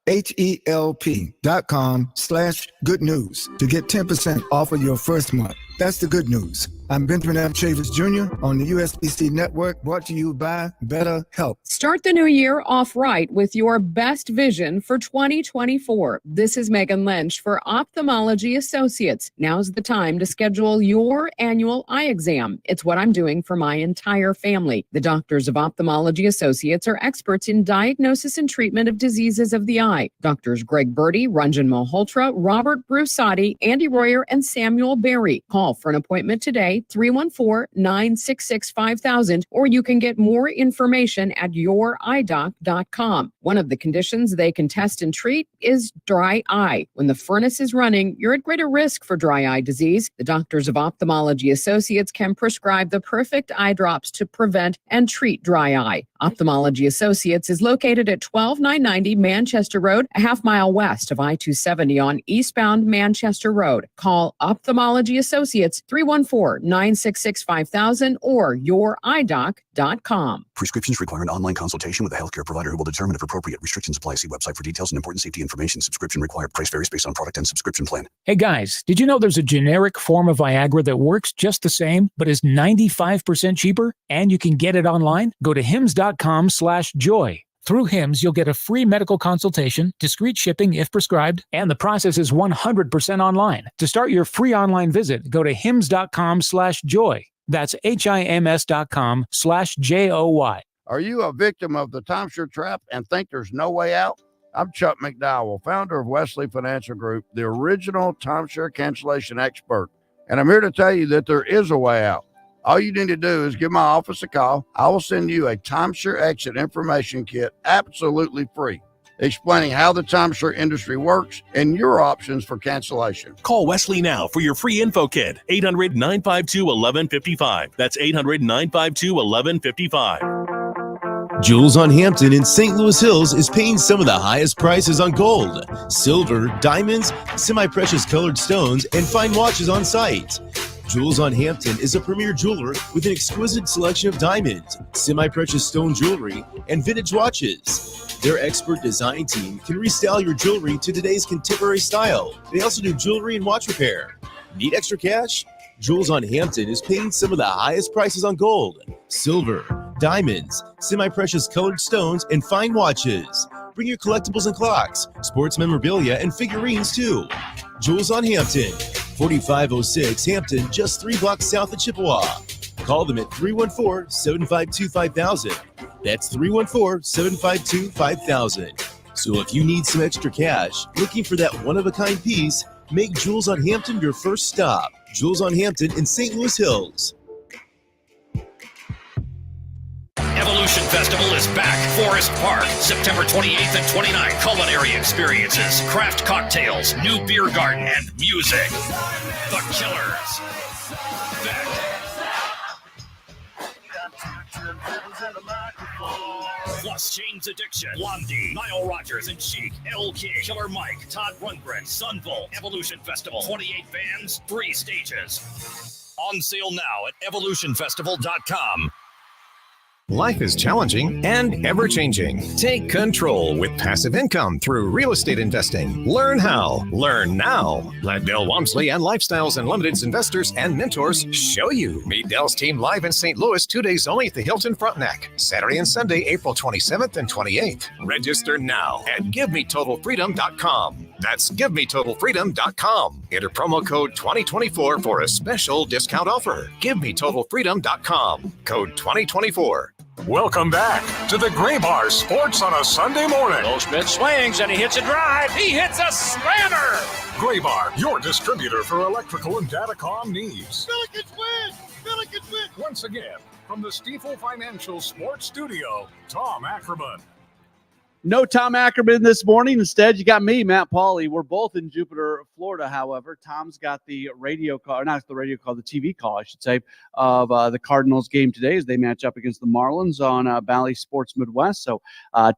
HELP.com/good news to get 10% off of your first month. That's the good news. I'm Benjamin F. Chavis Jr. on the USBC Network, brought to you by BetterHelp. Start the new year off right with your best vision for 2024. This is Megan Lynch for Ophthalmology Associates. Now's the time to schedule your annual eye exam. It's what I'm doing for my entire family. The doctors of Ophthalmology Associates are experts in diagnosis and treatment of diseases of the eye. Doctors Greg Birdie, Ranjan Malhotra, Robert Brusati, Andy Royer, and Samuel Berry. Call for an appointment today, 314-966-5000, or you can get more information at youridoc.com. One of the conditions they can test and treat is dry eye. When the furnace is running, you're at greater risk for dry eye disease. The doctors of Ophthalmology Associates can prescribe the perfect eye drops to prevent and treat dry eye. Ophthalmology Associates is located at 12990 Manchester Road, a half mile west of I-270 on eastbound Manchester Road. Call Ophthalmology Associates 314-966-5000 or youridoc.com. Prescriptions require an online consultation with a healthcare provider who will determine if appropriate. Restrictions apply. See website for details and important safety information. Subscription required. Price varies based on product and subscription plan. Hey guys, did you know there's a generic form of Viagra that works just the same, but is 95% cheaper? And you can get it online? Go to hims.com/joy. Through HIMS, you'll get a free medical consultation, discreet shipping if prescribed, and the process is 100% online. To start your free online visit, go to hims.com/joy. That's HIMS.com/JOY. Are you a victim of the timeshare trap and think there's no way out? I'm Chuck McDowell, founder of Wesley Financial Group, the original timeshare cancellation expert. And I'm here to tell you that there is a way out. All you need to do is give my office a call. I will send you a timeshare exit information kit absolutely free, explaining how the timeshare industry works and your options for cancellation. Call Wesley now for your free info kit. 800-952-1155. That's 800-952-1155. Jewels on Hampton in St. Louis Hills is paying some of the highest prices on gold, silver, diamonds, semi-precious colored stones, and fine watches on site. Jewels on Hampton is a premier jeweler with an exquisite selection of diamonds, semi-precious stone jewelry, and vintage watches. Their expert design team can restyle your jewelry to today's contemporary style. They also do jewelry and watch repair. Need extra cash? Jewels on Hampton is paying some of the highest prices on gold, silver, diamonds, semi-precious colored stones, and fine watches. Bring your collectibles and clocks, sports memorabilia, and figurines too. Jewels on Hampton, 4506 Hampton, just 3 blocks south of Chippewa. Call them at 314-752-5000. That's 314-752-5000. So if you need some extra cash, looking for that one-of-a-kind piece, make Jewels on Hampton your first stop. Jewels on Hampton in St. Louis Hills. Evolution Festival is back. Forest Park, September 28th and 29th. Culinary experiences, craft cocktails, new beer garden, and music. The Killers. Plus James Addiction, Blondie, Nile Rodgers and Chic, L. King, Killer Mike, Todd Rundgren, Sunvolt. Evolution Festival, 28 bands, 3 stages. On sale now at evolutionfestival.com. Life is challenging and ever-changing. Take control with passive income through real estate investing. Learn how. Learn now. Let Dell Walmsley and Lifestyles Unlimited's investors and mentors show you. Meet Dell's team live in St. Louis 2 days only at the Hilton Frontenac. Saturday and Sunday, April 27th and 28th. Register now at GiveMeTotalFreedom.com. That's GiveMeTotalFreedom.com. Enter promo code 2024 for a special discount offer. GiveMeTotalFreedom.com. Code 2024. Welcome back to the Gray Bar Sports on a Sunday morning. Goldschmidt swings and he hits a drive. He hits a slammer. Gray Bar, your distributor for electrical and datacom needs. Billikens win! Billikens win! Once again, from the Stifel Financial Sports Studio, Tom Ackerman. No Tom Ackerman this morning. Instead, you got me, Matt Pauley. We're both in Jupiter, Florida, however. Tom's got the radio call, not the radio call, the TV call, I should say, of the Cardinals game today as they match up against the Marlins on Bally Sports Midwest. So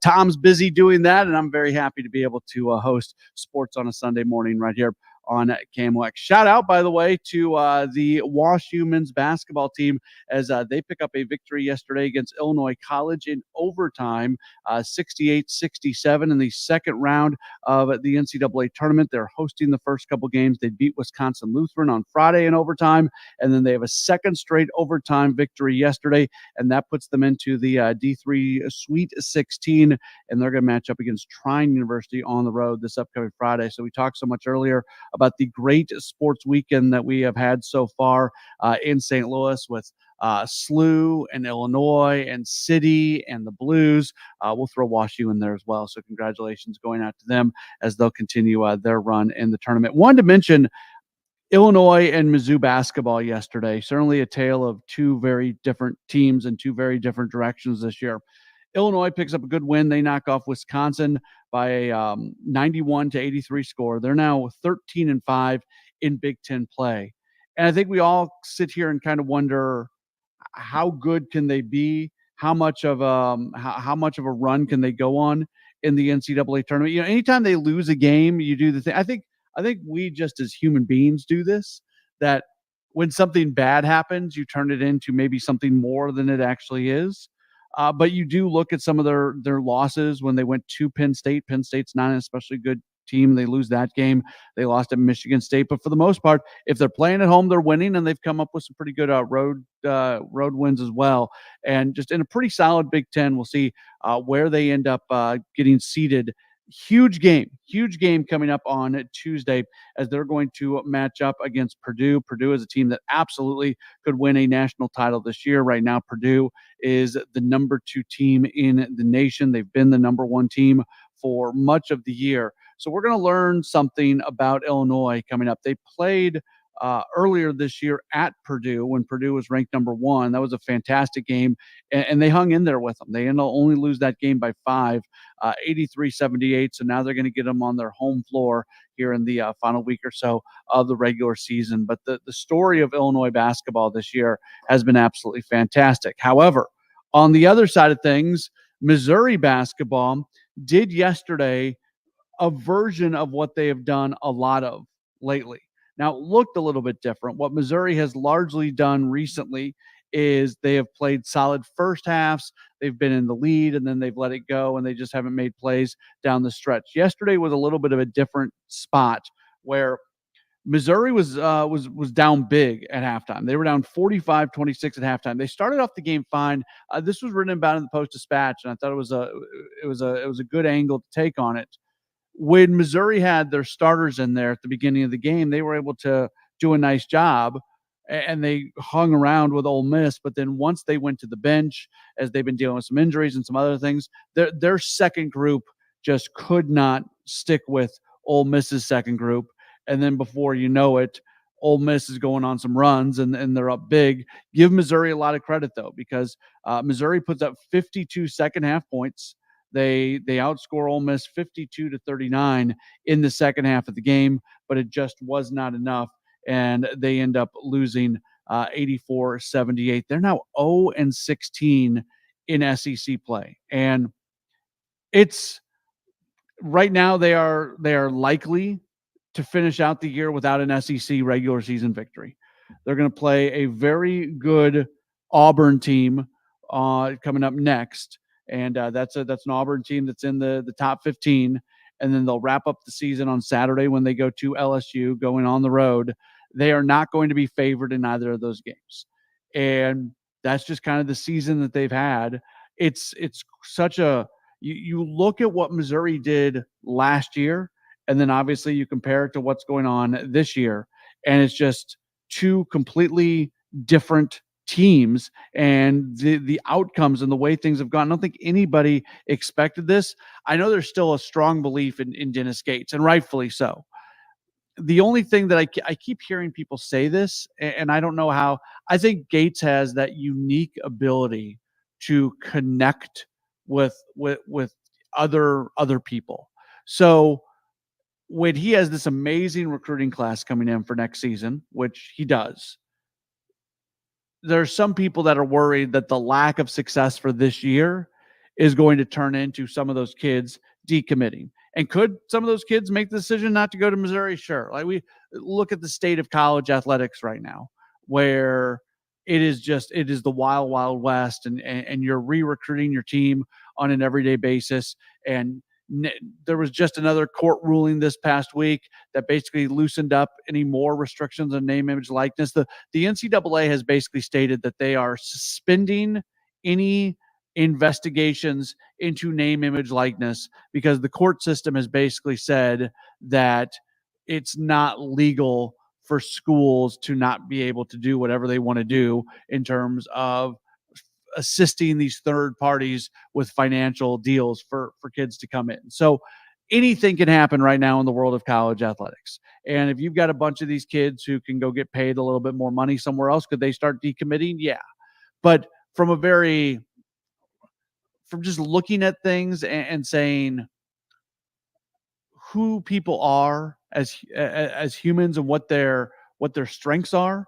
Tom's busy doing that, and I'm very happy to be able to host Sports on a Sunday morning right here on KMOX. Shout out, by the way, to the WashU men's basketball team as they pick up a victory yesterday against Illinois College in overtime, 68-67 in the second round of the NCAA tournament. They're hosting the first couple games. They beat Wisconsin Lutheran on Friday in overtime, and then they have a second straight overtime victory yesterday, and that puts them into the D3 Sweet 16, and they're going to match up against Trine University on the road this upcoming Friday. So we talked so much earlier about the great sports weekend that we have had so far in St. Louis with SLU and Illinois and City and the Blues. We'll throw WashU in there as well. So congratulations going out to them as they'll continue their run in the tournament. Wanted to mention Illinois and Mizzou basketball yesterday. Certainly a tale of two very different teams and two very different directions this year. Illinois picks up a good win. They knock off Wisconsin by a 91-83 score. They're now 13-5 in Big Ten play. And I think we all sit here and kind of wonder, how good can they be? How much of a run can they go on in the NCAA tournament? You know, anytime they lose a game, you do the thing. I think we just as human beings do this, that when something bad happens, you turn it into maybe something more than it actually is. But you do look at some of their losses when they went to Penn State. Penn State's not an especially good team. They lose that game. They lost at Michigan State. But for the most part, if they're playing at home, they're winning, and they've come up with some pretty good road wins as well. And just in a pretty solid Big Ten, we'll see where they end up getting seated. Huge game coming up on Tuesday as they're going to match up against Purdue. Purdue is a team that absolutely could win a national title this year. Right now, Purdue is the number 2 team in the nation. They've been the number 1 team for much of the year. So we're going to learn something about Illinois coming up. They played earlier this year at Purdue when Purdue was ranked number 1. That was a fantastic game, and they hung in there with them. They only lose that game by 5, 83-78. So now they're going to get them on their home floor here in the final week or so of the regular season. But the story of Illinois basketball this year has been absolutely fantastic. However, on the other side of things, Missouri basketball did yesterday a version of what they have done a lot of lately. Now, it looked a little bit different. What Missouri has largely done recently is they have played solid first halves. They've been in the lead, and then they've let it go, and they just haven't made plays down the stretch. Yesterday was a little bit of a different spot where Missouri was down big at halftime. They were down 45-26 at halftime. They started off the game fine. This was written about in the Post-Dispatch, and I thought it was a good angle to take on it. When Missouri had their starters in there at the beginning of the game, they were able to do a nice job, and they hung around with Ole Miss. But then once they went to the bench, as they've been dealing with some injuries and some other things, their second group just could not stick with Ole Miss's second group. And then before you know it, Ole Miss is going on some runs, and they're up big. Give Missouri a lot of credit, though, because Missouri puts up 52 second half points. They outscore Ole Miss 52-39 in the second half of the game, but it just was not enough, and they end up losing 84-78. They're now 0-16 in SEC play, and it's right now they are likely to finish out the year without an SEC regular season victory. They're going to play a very good Auburn team coming up next. And that's an Auburn team that's in the top 15. And then they'll wrap up the season on Saturday when they go to LSU, going on the road. They are not going to be favored in either of those games. And that's just kind of the season that they've had. It's such a you look at what Missouri did last year, and then obviously you compare it to what's going on this year, and it's just two completely different teams, and the outcomes and the way things have gone. I don't think anybody expected this. I know there's still a strong belief in Dennis Gates, and rightfully so. The only thing that I keep hearing people say this, and I don't know how. I think Gates has that unique ability to connect with other people. So when he has this amazing recruiting class coming in for next season, which he does, there's some people that are worried that the lack of success for this year is going to turn into some of those kids decommitting. And could some of those kids make the decision not to go to Missouri? Sure. Like, we look at the state of college athletics right now, where it is the wild, wild west, and you're re-recruiting your team on an everyday basis. And there was just another court ruling this past week that basically loosened up any more restrictions on name, image, likeness. The NCAA has basically stated that they are suspending any investigations into name, image, likeness, because the court system has basically said that it's not legal for schools to not be able to do whatever they want to do in terms of assisting these third parties with financial deals for kids to come in. So anything can happen right now in the world of college athletics. And if you've got a bunch of these kids who can go get paid a little bit more money somewhere else, could they start decommitting? Yeah. But from just looking at things and saying who people are as humans and what their strengths are,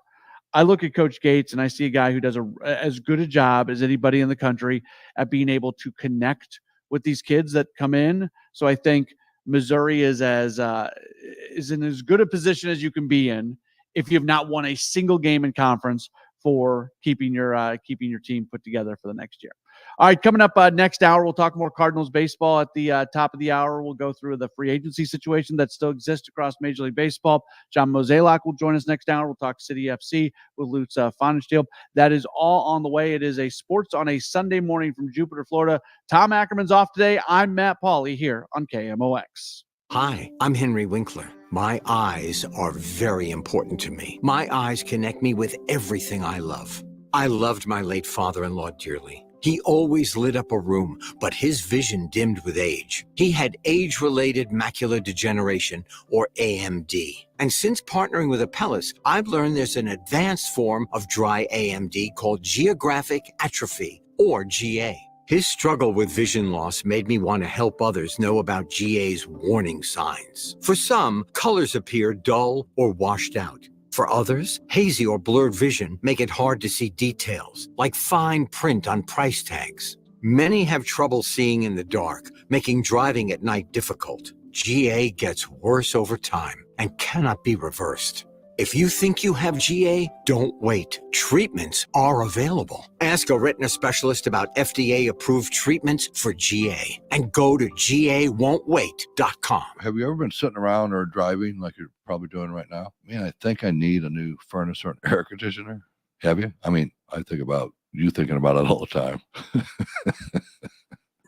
I look at Coach Gates and I see a guy who does as good a job as anybody in the country at being able to connect with these kids that come in. So I think Missouri is in as good a position as you can be in if you have not won a single game in conference for keeping your team put together for the next year. All right, coming up next hour, we'll talk more Cardinals baseball. At the top of the hour, we'll go through the free agency situation that still exists across Major League Baseball. John Mozeliak will join us next hour. We'll talk City FC with Lutz Pfannenstiel. That is all on the way. It is a Sports on a Sunday morning from Jupiter, Florida. Tom Ackerman's off today. I'm Matt Pauley here on KMOX. Hi, I'm Henry Winkler. My eyes are very important to me. My eyes connect me with everything I love. I loved my late father-in-law dearly. He always lit up a room, but his vision dimmed with age. He had age-related macular degeneration, or AMD. And since partnering with Apellis, I've learned there's an advanced form of dry AMD called geographic atrophy, or GA. His struggle with vision loss made me want to help others know about GA's warning signs. For some, colors appear dull or washed out. For others, hazy or blurred vision make it hard to see details, like fine print on price tags. Many have trouble seeing in the dark, making driving at night difficult. GA gets worse over time and cannot be reversed. If you think you have GA, don't wait. Treatments are available. Ask a retina specialist about FDA-approved treatments for GA and go to GAWon'tWait.com. Have you ever been sitting around or driving like you're probably doing right now? Man, I think I need a new furnace or an air conditioner. Have you? I mean, I think about you thinking about it all the time.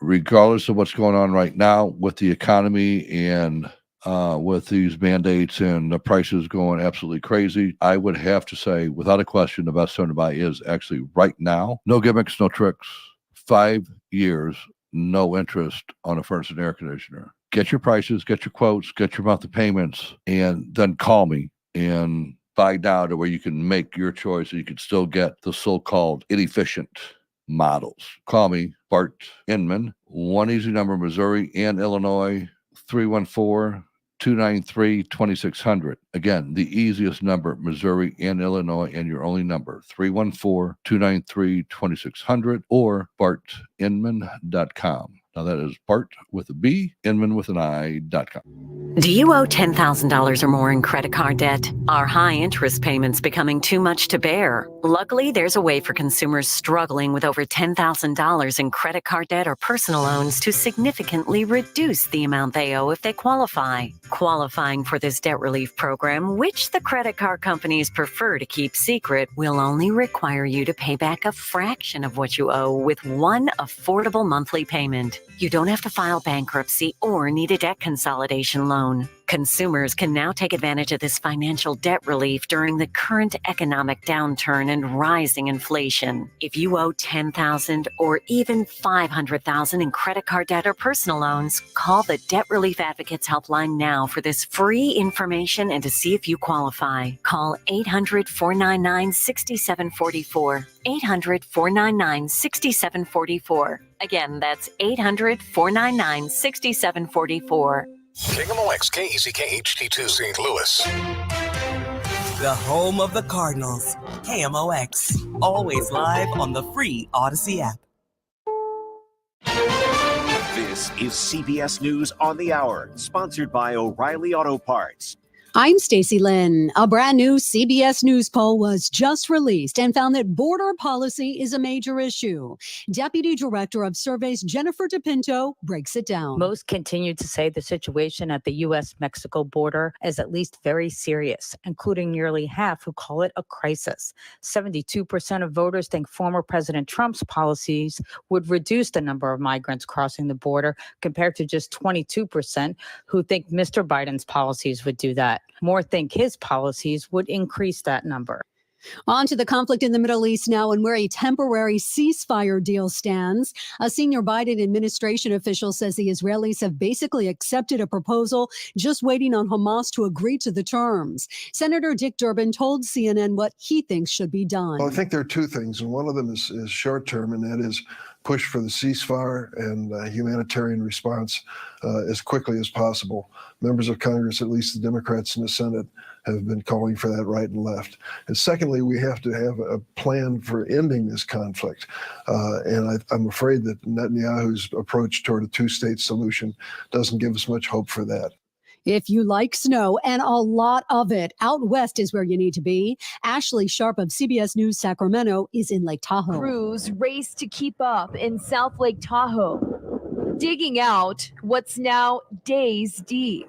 Regardless of what's going on right now with the economy and with these mandates and the prices going absolutely crazy, I would have to say, without a question, the best time to buy is actually right now. No gimmicks, no tricks. 5 years, no interest on a furnace and air conditioner. Get your prices, get your quotes, get your monthly payments, and then call me and buy now to where you can make your choice and you can still get the so-called inefficient models. Call me, Bart Inman, one easy number, Missouri and Illinois, 314-293-2600. Again, the easiest number, Missouri and Illinois, and your only number, 314-293-2600 or bartinman.com. Now that is Bart with a B, Inman with an I.com. Do you owe $10,000 or more in credit card debt? Are high interest payments becoming too much to bear? Luckily, there's a way for consumers struggling with over $10,000 in credit card debt or personal loans to significantly reduce the amount they owe if they qualify. Qualifying for this debt relief program, which the credit card companies prefer to keep secret, will only require you to pay back a fraction of what you owe with one affordable monthly payment. You don't have to file bankruptcy or need a debt consolidation loan. Consumers can now take advantage of this financial debt relief during the current economic downturn and rising inflation. If you owe $10,000 or even $500,000 in credit card debt or personal loans, call the Debt Relief Advocates Helpline now for this free information and to see if you qualify. Call 800-499-6744. 800-499-6744. Again, that's 800-499-6744. KMOX KECK HD2 St. Louis. The home of the Cardinals. KMOX. Always live on the free Odyssey app. This is CBS News on the Hour, sponsored by O'Reilly Auto Parts. I'm Stacey Lynn. A brand new CBS News poll was just released and found that border policy is a major issue. Deputy Director of Surveys Jennifer DePinto breaks it down. Most continue to say the situation at the U.S.-Mexico border is at least very serious, including nearly half who call it a crisis. 72% of voters think former President Trump's policies would reduce the number of migrants crossing the border, compared to just 22% who think Mr. Biden's policies would do that. More think his policies would increase that number. On to the conflict in the Middle East now, and where a temporary ceasefire deal stands. A senior Biden administration official says the Israelis have basically accepted a proposal, just waiting on Hamas to agree to the terms. Senator Dick Durbin told CNN what he thinks should be done. Well, I think there are two things, and one of them is short term, and that is push for the ceasefire and humanitarian response as quickly as possible. Members of Congress, at least the Democrats in the Senate, have been calling for that right and left. And secondly, we have to have a plan for ending this conflict. And I'm afraid that Netanyahu's approach toward a two-state solution doesn't give us much hope for that. If you like snow, and a lot of it, out west is where you need to be. Ashley Sharp of CBS News Sacramento is in Lake Tahoe. Crews race to keep up in South Lake Tahoe, digging out what's now days deep.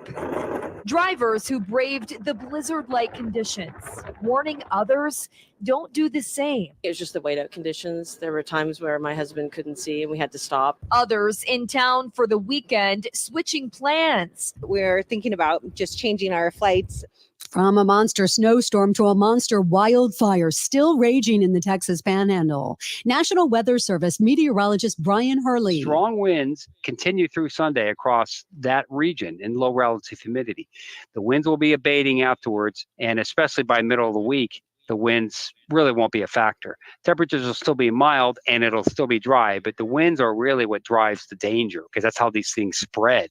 Drivers who braved the blizzard-like conditions, warning others, don't do the same. It was just the whiteout conditions. There were times where my husband couldn't see and we had to stop. Others in town for the weekend, switching plans. We're thinking about just changing our flights. From a monster snowstorm to a monster wildfire still raging in the Texas Panhandle. National Weather Service meteorologist Brian Hurley. Strong winds continue through Sunday across that region in low relative humidity. The winds will be abating afterwards, and especially by middle of the week, the winds really won't be a factor. Temperatures will still be mild and it'll still be dry, but the winds are really what drives the danger, because that's how these things spread.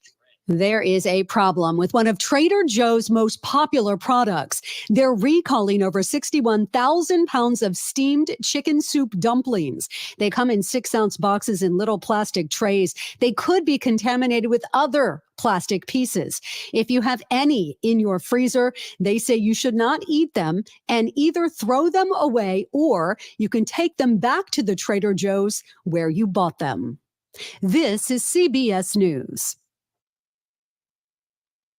There is a problem with one of Trader Joe's most popular products. They're recalling over 61,000 pounds of steamed chicken soup dumplings. They come in 6-ounce boxes in little plastic trays. They could be contaminated with other plastic pieces. If you have any in your freezer, they say you should not eat them and either throw them away or you can take them back to the Trader Joe's where you bought them. This is CBS News.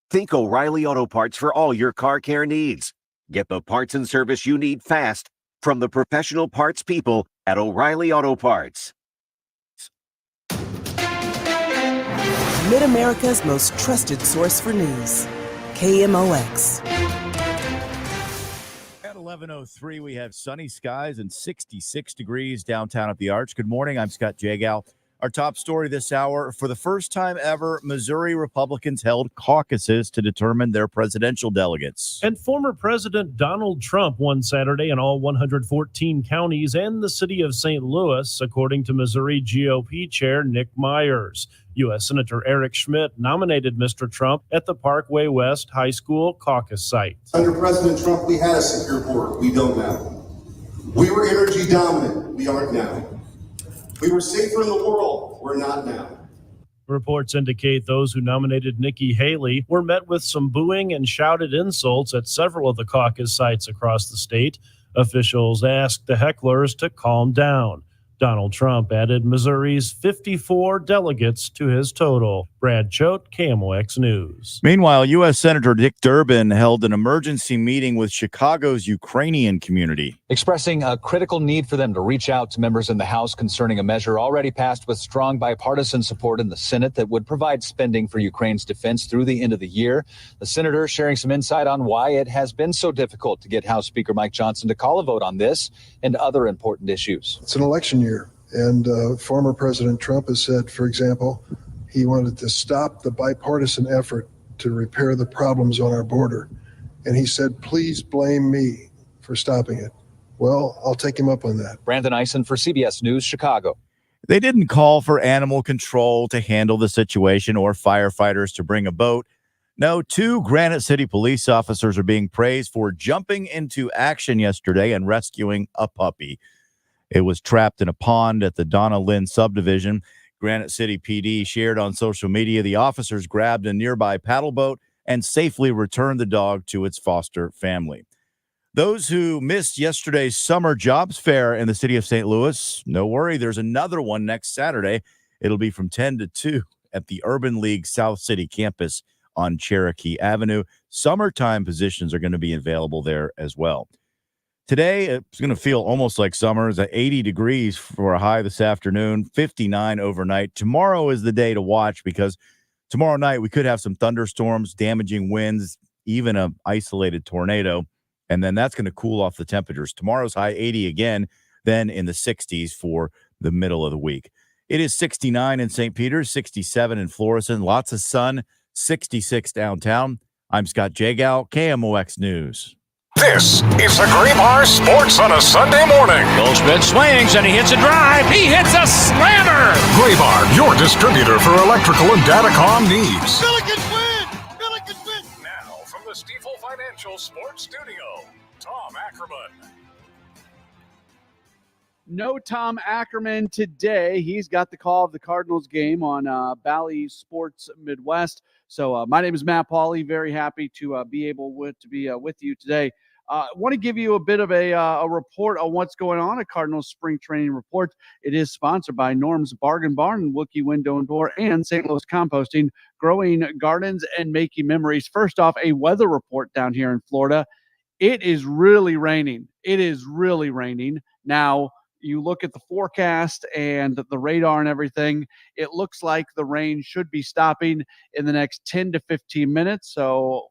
Think O'Reilly Auto Parts for all your car care needs. Get the parts and service you need fast from the professional parts people at O'Reilly Auto Parts. Mid-America's most trusted source for news. KMOX. At 11:03, we have sunny skies and 66 degrees downtown at the Arch. Good morning. I'm Scott Jagal. Our top story this hour: for the first time ever, Missouri Republicans held caucuses to determine their presidential delegates. And former President Donald Trump won Saturday in all 114 counties and the city of St. Louis, according to Missouri GOP Chair Nick Myers. U.S. Senator Eric Schmidt nominated Mr. Trump at the Parkway West High School caucus site. Under President Trump, we had a secure border. We don't now. We were energy dominant. We aren't now. We were safer in the world. We're not now. Reports indicate those who nominated Nikki Haley were met with some booing and shouted insults at several of the caucus sites across the state. Officials asked the hecklers to calm down. Donald Trump added Missouri's 54 delegates to his total. Brad Choate, KMOX News. Meanwhile, U.S. Senator Dick Durbin held an emergency meeting with Chicago's Ukrainian community, expressing a critical need for them to reach out to members in the House concerning a measure already passed with strong bipartisan support in the Senate that would provide spending for Ukraine's defense through the end of the year. The senator sharing some insight on why it has been so difficult to get House Speaker Mike Johnson to call a vote on this and other important issues. It's an election year, and former President Trump has said, for example, he wanted to stop the bipartisan effort to repair the problems on our border. And he said, please blame me for stopping it. Well, I'll take him up on that. Brandon Eisen for CBS News, Chicago. They didn't call for animal control to handle the situation or firefighters to bring a boat. No, 2 Granite City police officers are being praised for jumping into action yesterday and rescuing a puppy. It was trapped in a pond at the Donna Lynn subdivision. Granite City PD shared on social media the officers grabbed a nearby paddle boat and safely returned the dog to its foster family. Those who missed yesterday's summer jobs fair in the city of St. Louis, no worry, there's another one next Saturday. It'll be from 10 to 2 at the Urban League South City campus on Cherokee Avenue. Summertime positions are going to be available there as well. Today, it's going to feel almost like summer. It's at 80 degrees for a high this afternoon, 59 overnight. Tomorrow is the day to watch because tomorrow night we could have some thunderstorms, damaging winds, even an isolated tornado. And then that's going to cool off the temperatures. Tomorrow's high 80 again, then in the 60s for the middle of the week. It is 69 in St. Peter's, 67 in Florissant, lots of sun, 66 downtown. I'm Scott Jagow, KMOX News. This is the Graybar Sports on a Sunday morning. Goldschmidt swings and he hits a drive. He hits a slammer. Graybar, your distributor for electrical and datacom needs. Billikens win! Billikens win! Now, from the Stifel Financial Sports Studio, Tom Ackerman. No Tom Ackerman today. He's got the call of the Cardinals game on Bally Sports Midwest. So my name is Matt Pauley. Very happy to be able to be with you today. I want to give you a bit of a report on what's going on at Cardinals Spring Training Report. It is sponsored by Norm's Bargain Barn and Wilkie Window and Door and St. Louis Composting, growing gardens and making memories. First off, a weather report down here in Florida. It is really raining. It is really raining. Now, you look at the forecast and the radar and everything, it looks like the rain should be stopping in the next 10 to 15 minutes. So,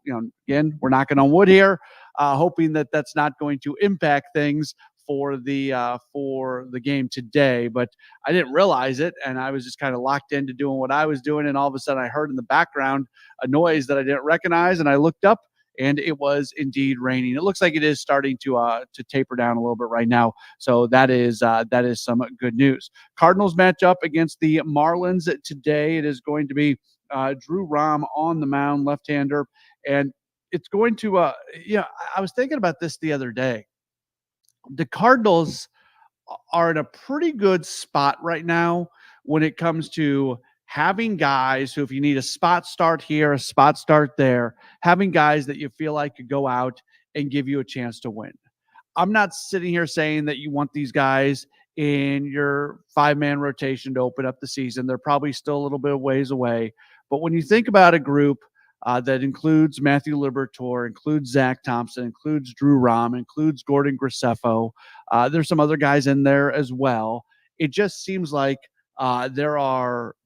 again, we're knocking on wood here, hoping that that's not going to impact things for the game today. But I didn't realize it, and I was just kind of locked into doing what I was doing, and all of a sudden I heard in the background a noise that I didn't recognize, and I looked up, and it was indeed raining. It looks like it is starting to taper down a little bit right now. So that is some good news. Cardinals match up against the Marlins today. It is going to be Drew Rahm on the mound, left-hander, and it's going to I was thinking about this the other day. The Cardinals are in a pretty good spot right now when it comes to having guys who, if you need a spot start here, a spot start there, having guys that you feel like could go out and give you a chance to win. I'm not sitting here saying that you want these guys in your 5-man rotation to open up the season. They're probably still a little bit of ways away. But when you think about a group that includes Matthew Liberatore, includes Zach Thompson, includes Drew Rahm, includes Gordon Graceffo, there's some other guys in there as well. It just seems like there are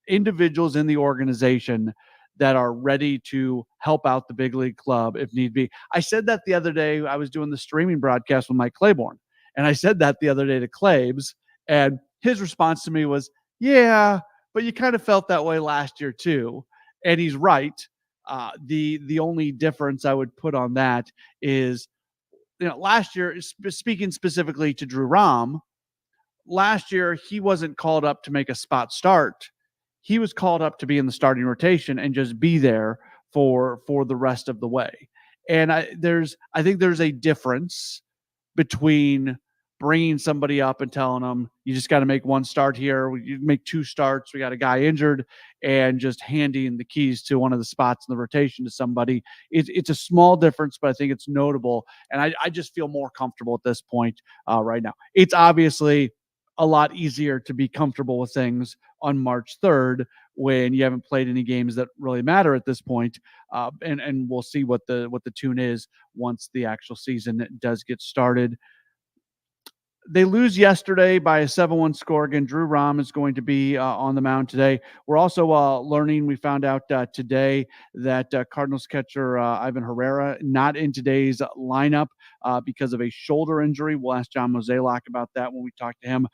individuals in the organization that are ready to help out the big league club if need be. I said that the other day. I was doing the streaming broadcast with Mike Claiborne, and I said that the other day to Claibs, and his response to me was, yeah, but you kind of felt that way last year too. And he's right. The only difference I would put on that is, last year, speaking specifically to Drew Rahm, last year, he wasn't called up to make a spot start. He was called up to be in the starting rotation and just be there for the rest of the way. And I think there's a difference between bringing somebody up and telling them, you just got to make one start here. You make 2 starts. We got a guy injured, and just handing the keys to one of the spots in the rotation to somebody. It's a small difference, but I think it's notable. And I just feel more comfortable at this point right now. It's obviously a lot easier to be comfortable with things on March 3rd when you haven't played any games that really matter at this point. And we'll see what the tune is once the actual season does get started. They lose yesterday by a 7-1 score. Again, Drew Rahm is going to be on the mound today. We're also learning, we found out today that Cardinals catcher Ivan Herrera not in today's lineup because of a shoulder injury. We'll ask John Mozeliak about that when we talk to him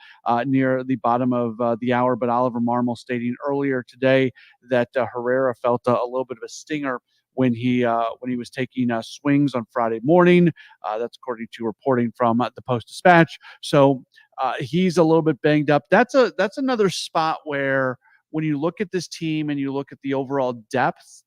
near the bottom of the hour. But Oliver Marmol stating earlier today that Herrera felt a little bit of a stinger when he was taking swings on Friday morning. That's according to reporting from the Post-Dispatch. So he's a little bit banged up. That's another spot where, when you look at this team and you look at the overall depth,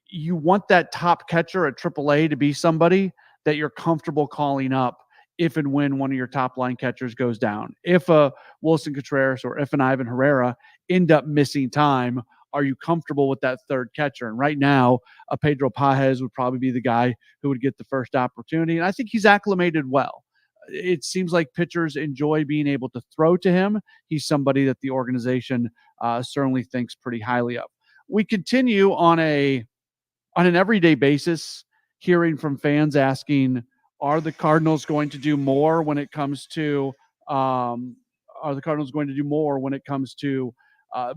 you want that top catcher at AAA to be somebody that you're comfortable calling up if and when one of your top line catchers goes down. If a Wilson Contreras or if an Ivan Herrera end up missing time, are you comfortable with that third catcher? And right now, a Pedro Pages would probably be the guy who would get the first opportunity. And I think he's acclimated well. It seems like pitchers enjoy being able to throw to him. He's somebody that the organization certainly thinks pretty highly of. We continue on an everyday basis, hearing from fans asking, are the Cardinals going to do more when it comes to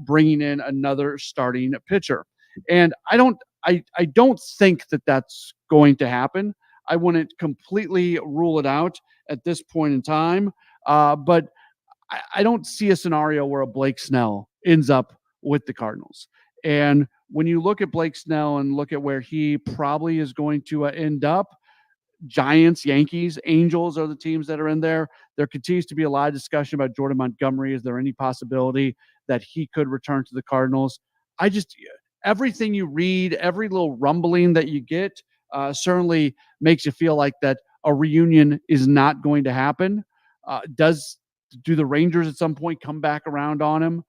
bringing in another starting pitcher? And I don't think that that's going to happen. I wouldn't completely rule it out at this point in time, but I don't see a scenario where a Blake Snell ends up with the Cardinals. And when you look at Blake Snell and look at where he probably is going to end up, Giants, Yankees, Angels are the teams that are in there. There continues to be a lot of discussion about Jordan Montgomery. Is there any possibility that he could return to the Cardinals? Everything you read, every little rumbling that you get certainly makes you feel like that a reunion is not going to happen. Do the Rangers at some point come back around on him?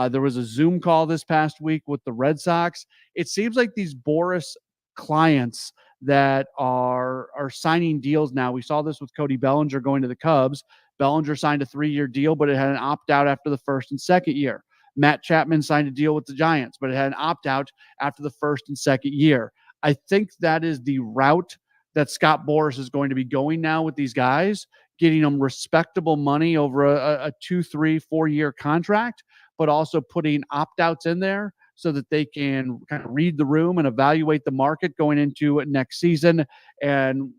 There was a Zoom call this past week with the Red Sox. It seems like these Boras clients that are signing deals now. We saw this with Cody Bellinger going to the Cubs. Bellinger signed a 3-year deal, but it had an opt-out after the first and second year. Matt Chapman signed a deal with the Giants, but it had an opt-out after the first and second year. I think that is the route that Scott Boras is going to be going now with these guys, getting them respectable money over a 2, 3, 4-year contract, but also putting opt-outs in there so that they can kind of read the room and evaluate the market going into next season and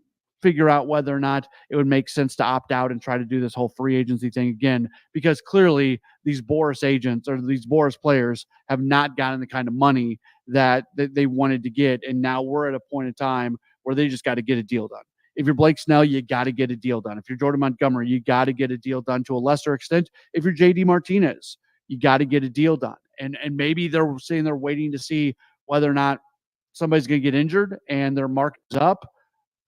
figure out whether or not it would make sense to opt out and try to do this whole free agency thing again, because clearly these Boras agents or these Boras players have not gotten the kind of money that they wanted to get. And now we're at a point in time where they just got to get a deal done. If you're Blake Snell, you got to get a deal done. If you're Jordan Montgomery, you got to get a deal done to a lesser extent. If you're JD Martinez, you got to get a deal done. And maybe they're sitting there waiting to see whether or not somebody's going to get injured and their market's up.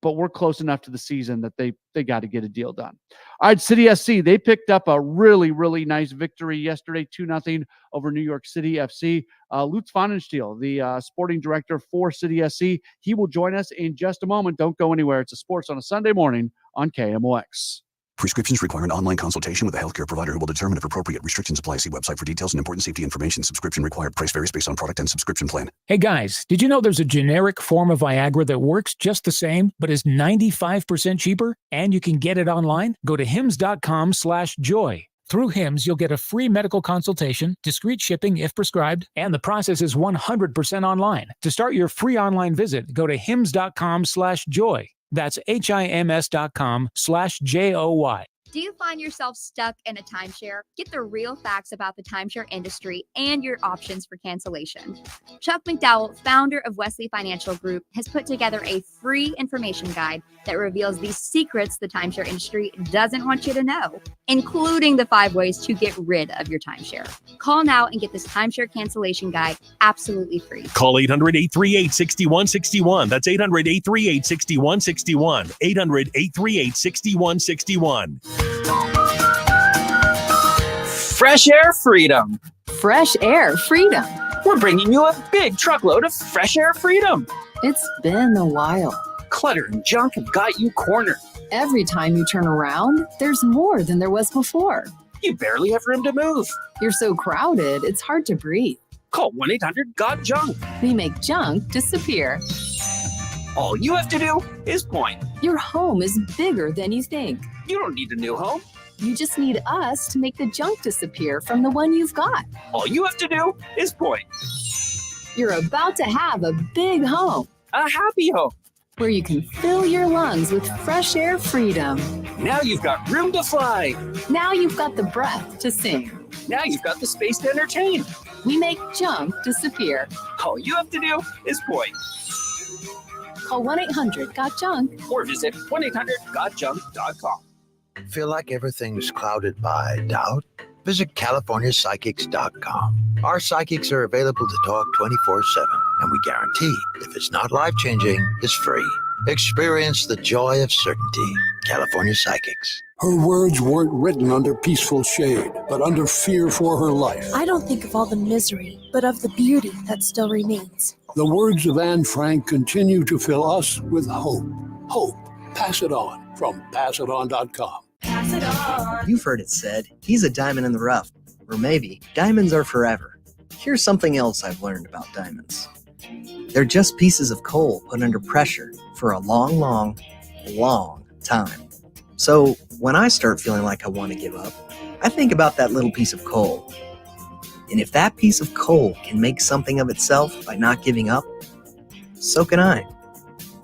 But we're close enough to the season that they got to get a deal done. All right, City SC, they picked up a really, really nice victory yesterday, 2-0 over New York City FC. Lutz Pfannenstiel, the sporting director for City SC, he will join us in just a moment. Don't go anywhere. It's a Sports on a Sunday morning on KMOX. Prescriptions require an online consultation with a healthcare provider who will determine if appropriate. Restrictions apply. See website for details and important safety information. Subscription required. Price varies based on product and subscription plan. Hey guys, did you know there's a generic form of Viagra that works just the same, but is 95% cheaper? And you can get it online? Go to hims.com/joy. Through Hims, you'll get a free medical consultation, discreet shipping if prescribed, and the process is 100% online. To start your free online visit, go to hims.com/joy. That's HIMS.com/JOY. Do you find yourself stuck in a timeshare? Get the real facts about the timeshare industry and your options for cancellation. Chuck McDowell, founder of Wesley Financial Group, has put together a free information guide that reveals the secrets the timeshare industry doesn't want you to know, including the 5 ways to get rid of your timeshare. Call now and get this timeshare cancellation guide absolutely free. Call 800-838-6161. That's 800-838-6161. 800-838-6161. Fresh air freedom. Fresh air freedom. We're bringing you a big truckload of fresh air freedom. It's been a while. Clutter and junk have got you cornered. Every time you turn around, there's more than there was before. You barely have room to move. You're so crowded, it's hard to breathe. Call 1-800-GOT-JUNK. We make junk disappear. All you have to do is point. Your home is bigger than you think. You don't need a new home. You just need us to make the junk disappear from the one you've got. All you have to do is point. You're about to have a big home. A happy home. Where you can fill your lungs with fresh air freedom. Now you've got room to fly. Now you've got the breath to sing. Now you've got the space to entertain. We make junk disappear. All you have to do is point. Call 1-800-GOT-JUNK or visit 1-800-GOTJUNK.com. Feel like everything's clouded by doubt? Visit CaliforniaPsychics.com. Our psychics are available to talk 24/7, and we guarantee if it's not life-changing, it's free. Experience the joy of certainty. California Psychics. Her words weren't written under peaceful shade, but under fear for her life. I don't think of all the misery, but of the beauty that still remains. The words of Anne Frank continue to fill us with hope. Hope. Pass it on from passiton.com. Pass it on. You've heard it said, he's a diamond in the rough. Or maybe, diamonds are forever. Here's something else I've learned about diamonds. They're just pieces of coal put under pressure for a long, long, long time. So when I start feeling like I want to give up, I think about that little piece of coal. And if that piece of coal can make something of itself by not giving up, so can I.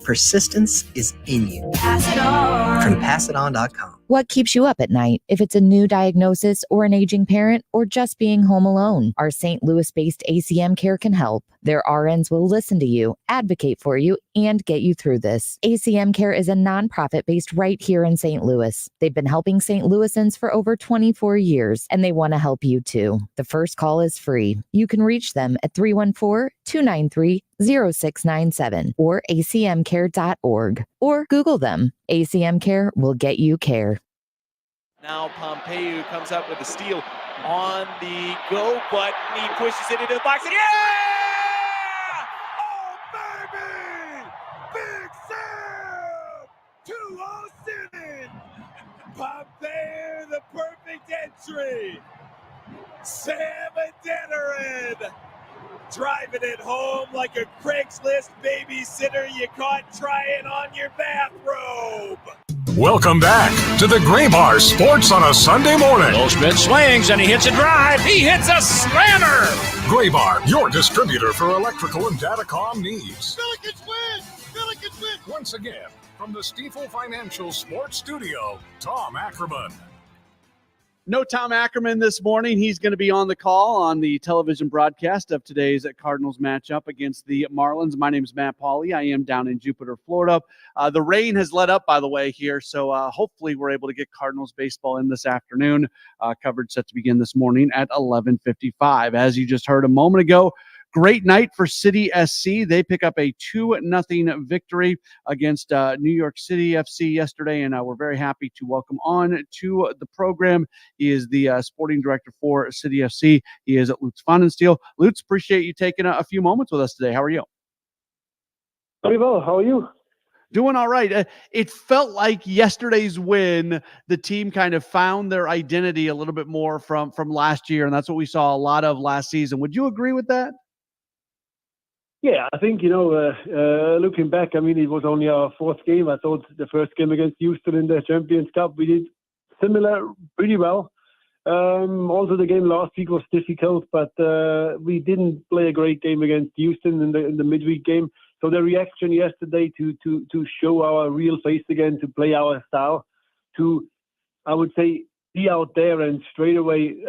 Persistence is in you. Pass it on. From passiton.com. What keeps you up at night? If it's a new diagnosis or an aging parent or just being home alone, our St. Louis-based ACM Care can help. Their RNs will listen to you, advocate for you, and get you through this. ACM Care is a nonprofit based right here in St. Louis. They've been helping St. Louisans for over 24 years, and they want to help you too. The first call is free. You can reach them at 314-293-0697 or acmcare.org or Google them. ACM Care will get you care. Now Pompeu comes up with a steal on the go, but he pushes it into the box. And yeah! Oh, baby! Big Sam! 207! Pompeu, the perfect entry! Sam Adeniran! Driving it home like a Craigslist babysitter you caught trying on your bathrobe. Welcome back to the Gray Bar Sports on a Sunday morning. Goldschmidt swings and he hits a drive. He hits a slammer. Gray Bar, your distributor for electrical and datacom needs. Billikens win! Billikens win! Once again, from the Stifel Financial Sports Studio, Tom Ackerman. No Tom Ackerman this morning. He's going to be on the call on the television broadcast of today's Cardinals matchup against the Marlins. My name is Matt Pauley. I am down in Jupiter, Florida. The rain has let up, by the way, here, so hopefully we're able to get Cardinals baseball in this afternoon. Coverage set to begin this morning at 11:55. As you just heard a moment ago, great night for City SC. They pick up a 2-0 victory against New York City FC yesterday, and we're very happy to welcome on to the program. He is the sporting director for City FC. He is Lutz Pfannenstiel. Lutz, appreciate you taking a few moments with us today. How are you? Very well. How are you? Doing all right. It felt like yesterday's win, the team kind of found their identity a little bit more from last year, and that's what we saw a lot of last season. Would you agree with that? Yeah, I think, looking back, I mean, it was only our fourth game. I thought the first game against Houston in the Champions Cup, we did similar pretty well. Also, the game last week was difficult, but we didn't play a great game against Houston in the midweek game. So the reaction yesterday to show our real face again, to play our style, to, I would say, be out there and straight away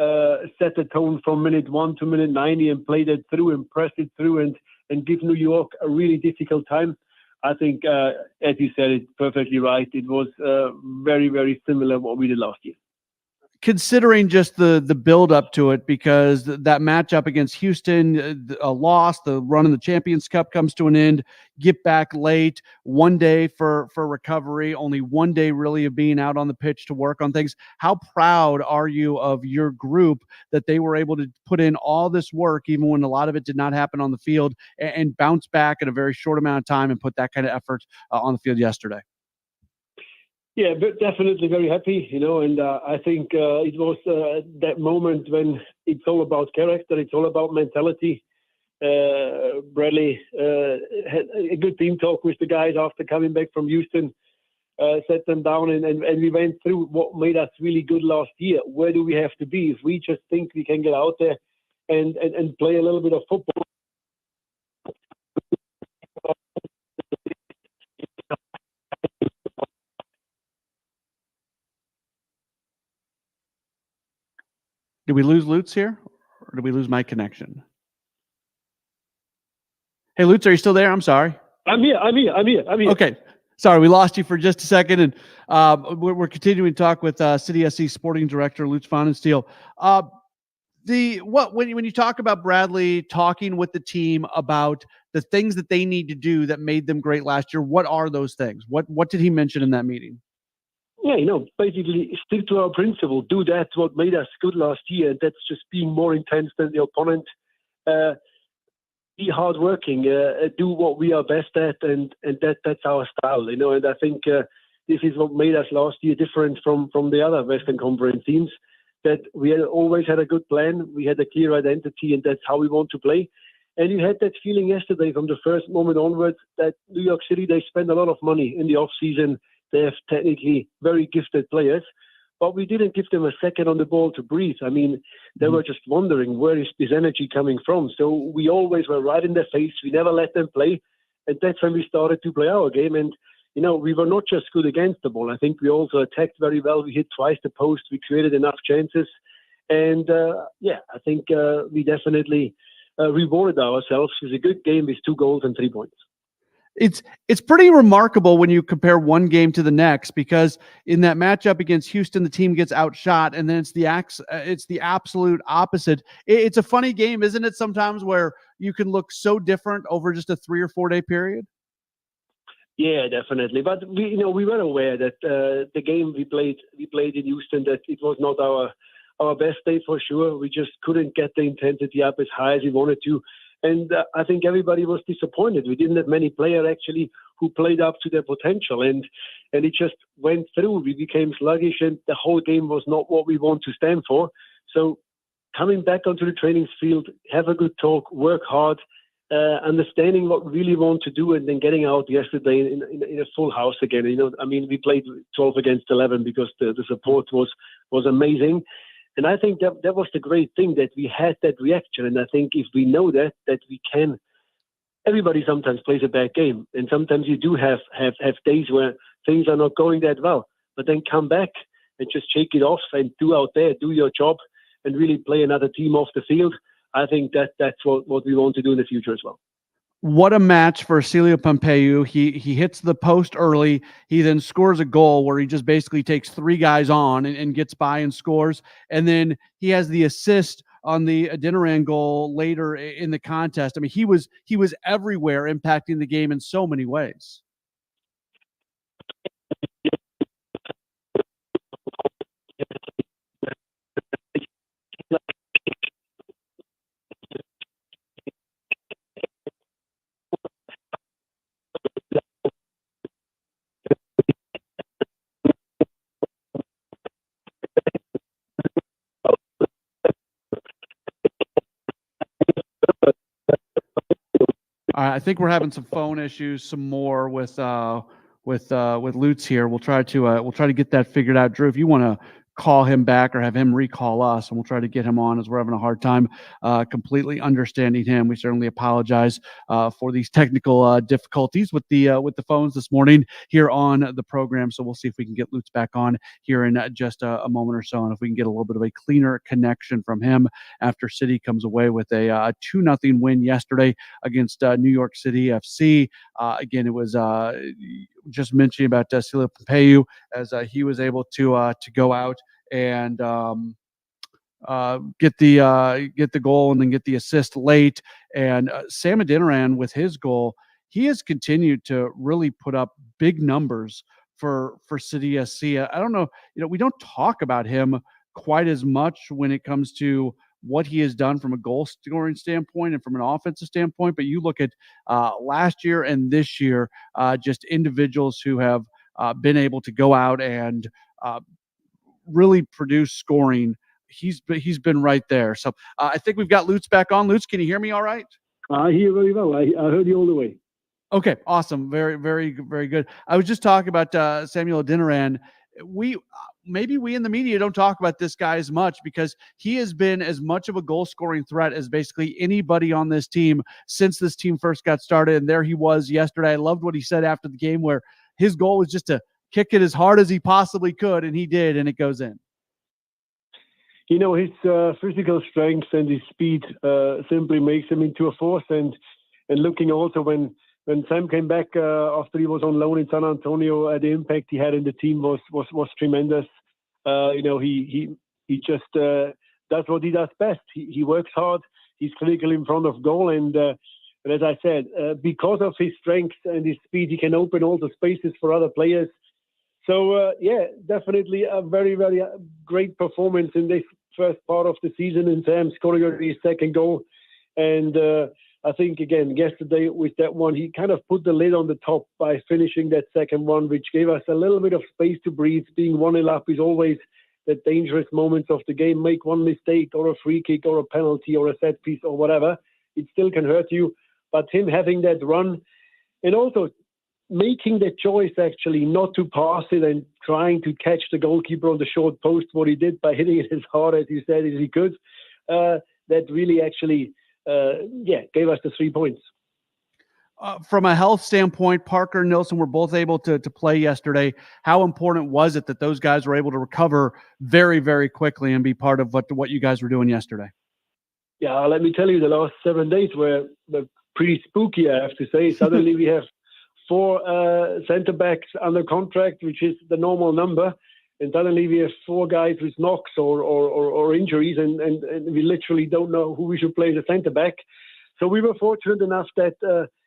set the tone from minute 1 to minute 90 and play that through and press it through and give New York a really difficult time. I think, as you said it perfectly right, it was very, very similar what we did last year. Considering just the build up to it, because that matchup against Houston, a loss, the run in the Champions Cup comes to an end, get back late, 1 day for recovery, only 1 day really of being out on the pitch to work on things. How proud are you of your group that they were able to put in all this work, even when a lot of it did not happen on the field, and bounce back in a very short amount of time and put that kind of effort on the field yesterday? Yeah, but definitely very happy, and I think it was that moment when it's all about character, it's all about mentality. Bradley had a good team talk with the guys after coming back from Houston, set them down, and we went through what made us really good last year. Where do we have to be? If we just think we can get out there and play a little bit of football, Did we lose Lutz here, or did we lose my connection? Hey, Lutz, are you still there? I'm sorry. I'm here. Okay. Sorry, we lost you for just a second, and we're continuing to talk with City SC Sporting Director Lutz Pfannenstiel. when you talk about Bradley talking with the team about the things that they need to do that made them great last year, what are those things? What did he mention in that meeting? Yeah, basically stick to our principle. Do that what made us good last year, and that's just being more intense than the opponent. Be hardworking, do what we are best at, and that's our style, And I think this is what made us last year different from the other Western Conference teams. That we had always had a good plan, we had a clear identity, and that's how we want to play. And you had that feeling yesterday from the first moment onwards that New York City, they spend a lot of money in the off season. They have technically very gifted players, but we didn't give them a second on the ball to breathe. I mean, they were just wondering, where is this energy coming from? So we always were right in their face. We never let them play. And that's when we started to play our game. And, we were not just good against the ball. I think we also attacked very well. We hit twice the post. We created enough chances. And, I think we definitely rewarded ourselves with a good game with 2 goals and 3 points. It's pretty remarkable when you compare one game to the next, because in that matchup against Houston, the team gets outshot, and then it's the absolute opposite. It's a funny game, isn't it? Sometimes where you can look so different over just a 3 or 4 day period. Yeah, definitely. But we were aware that the game we played in Houston, that it was not our best day for sure. We just couldn't get the intensity up as high as we wanted to. And I think everybody was disappointed. We didn't have many players actually who played up to their potential, and it just went through. We became sluggish, and the whole game was not what we want to stand for. So coming back onto the training field, have a good talk, work hard, understanding what we really want to do, and then getting out yesterday in a full house again. We played 12 against 11 because the support was amazing. And I think that was the great thing, that we had that reaction. And I think if we know that we can, everybody sometimes plays a bad game. And sometimes you do have days where things are not going that well. But then come back and just shake it off and do your job, and really play another team off the field. I think that's what we want to do in the future as well. What a match for Celio Pompeu. He hits the post early. He then scores a goal where he just basically takes 3 guys on and gets by and scores. And then he has the assist on the Adeniran goal later in the contest. I mean, he was everywhere, impacting the game in so many ways. I think we're having some phone issues, some more with Lutz here. We'll try to get that figured out. Drew, if you want to call him back or have him recall us, and we'll try to get him on, as we're having a hard time completely understanding him. We certainly apologize for these technical difficulties with the phones this morning here on the program. So we'll see if we can get Lutz back on here in just a moment or so, and if we can get a little bit of a cleaner connection from him after City comes away with a 2-0 win yesterday against New York City FC. Again, it was just mentioning about Celio Pompeu, as he was able to go out and get the goal and then get the assist late. And Sam Adeniran, with his goal, he has continued to really put up big numbers for City SC. I don't know, we don't talk about him quite as much when it comes to what he has done from a goal scoring standpoint and from an offensive standpoint. But you look at last year and this year, just individuals who have been able to go out and really produce scoring. He's been right there. So I think we've got Lutz back on. Lutz, can you hear me all right? I hear very well. I heard you all the way. Okay, awesome. Very, very, very good. I was just talking about Samuel Adeniran. Maybe we in the media don't talk about this guy as much, because he has been as much of a goal scoring threat as basically anybody on this team since this team first got started. And there he was yesterday. I loved what he said after the game, where his goal was just to kick it as hard as he possibly could, and he did, and it goes in. His physical strength and his speed simply makes him into a force. And looking also when Sam came back after he was on loan in San Antonio, the impact he had in the team was tremendous. He just that's what he does best. He works hard. He's clinical in front of goal. And as I said, because of his strength and his speed, he can open all the spaces for other players. So, definitely a very, very great performance in this first part of the season in Sam scoring his second goal. And I think, again, yesterday with that one, he kind of put the lid on the top by finishing that second one, which gave us a little bit of space to breathe. Being 1-0 up is always the dangerous moments of the game. Make one mistake or a free kick or a penalty or a set piece or whatever, it still can hurt you. But him having that run and also making the choice actually not to pass it and trying to catch the goalkeeper on the short post, what he did by hitting it as hard as he said as he could, that really actually gave us the 3 points. From a health standpoint, Parker and Nilsson were both able to play yesterday. How important was it that those guys were able to recover very, very quickly and be part of what you guys were doing yesterday? Yeah, let me tell you, the last 7 days were pretty spooky, I have to say. Suddenly we have 4 centre backs under contract, which is the normal number. And suddenly we have 4 guys with knocks or injuries, and we literally don't know who we should play the centre back. So we were fortunate enough that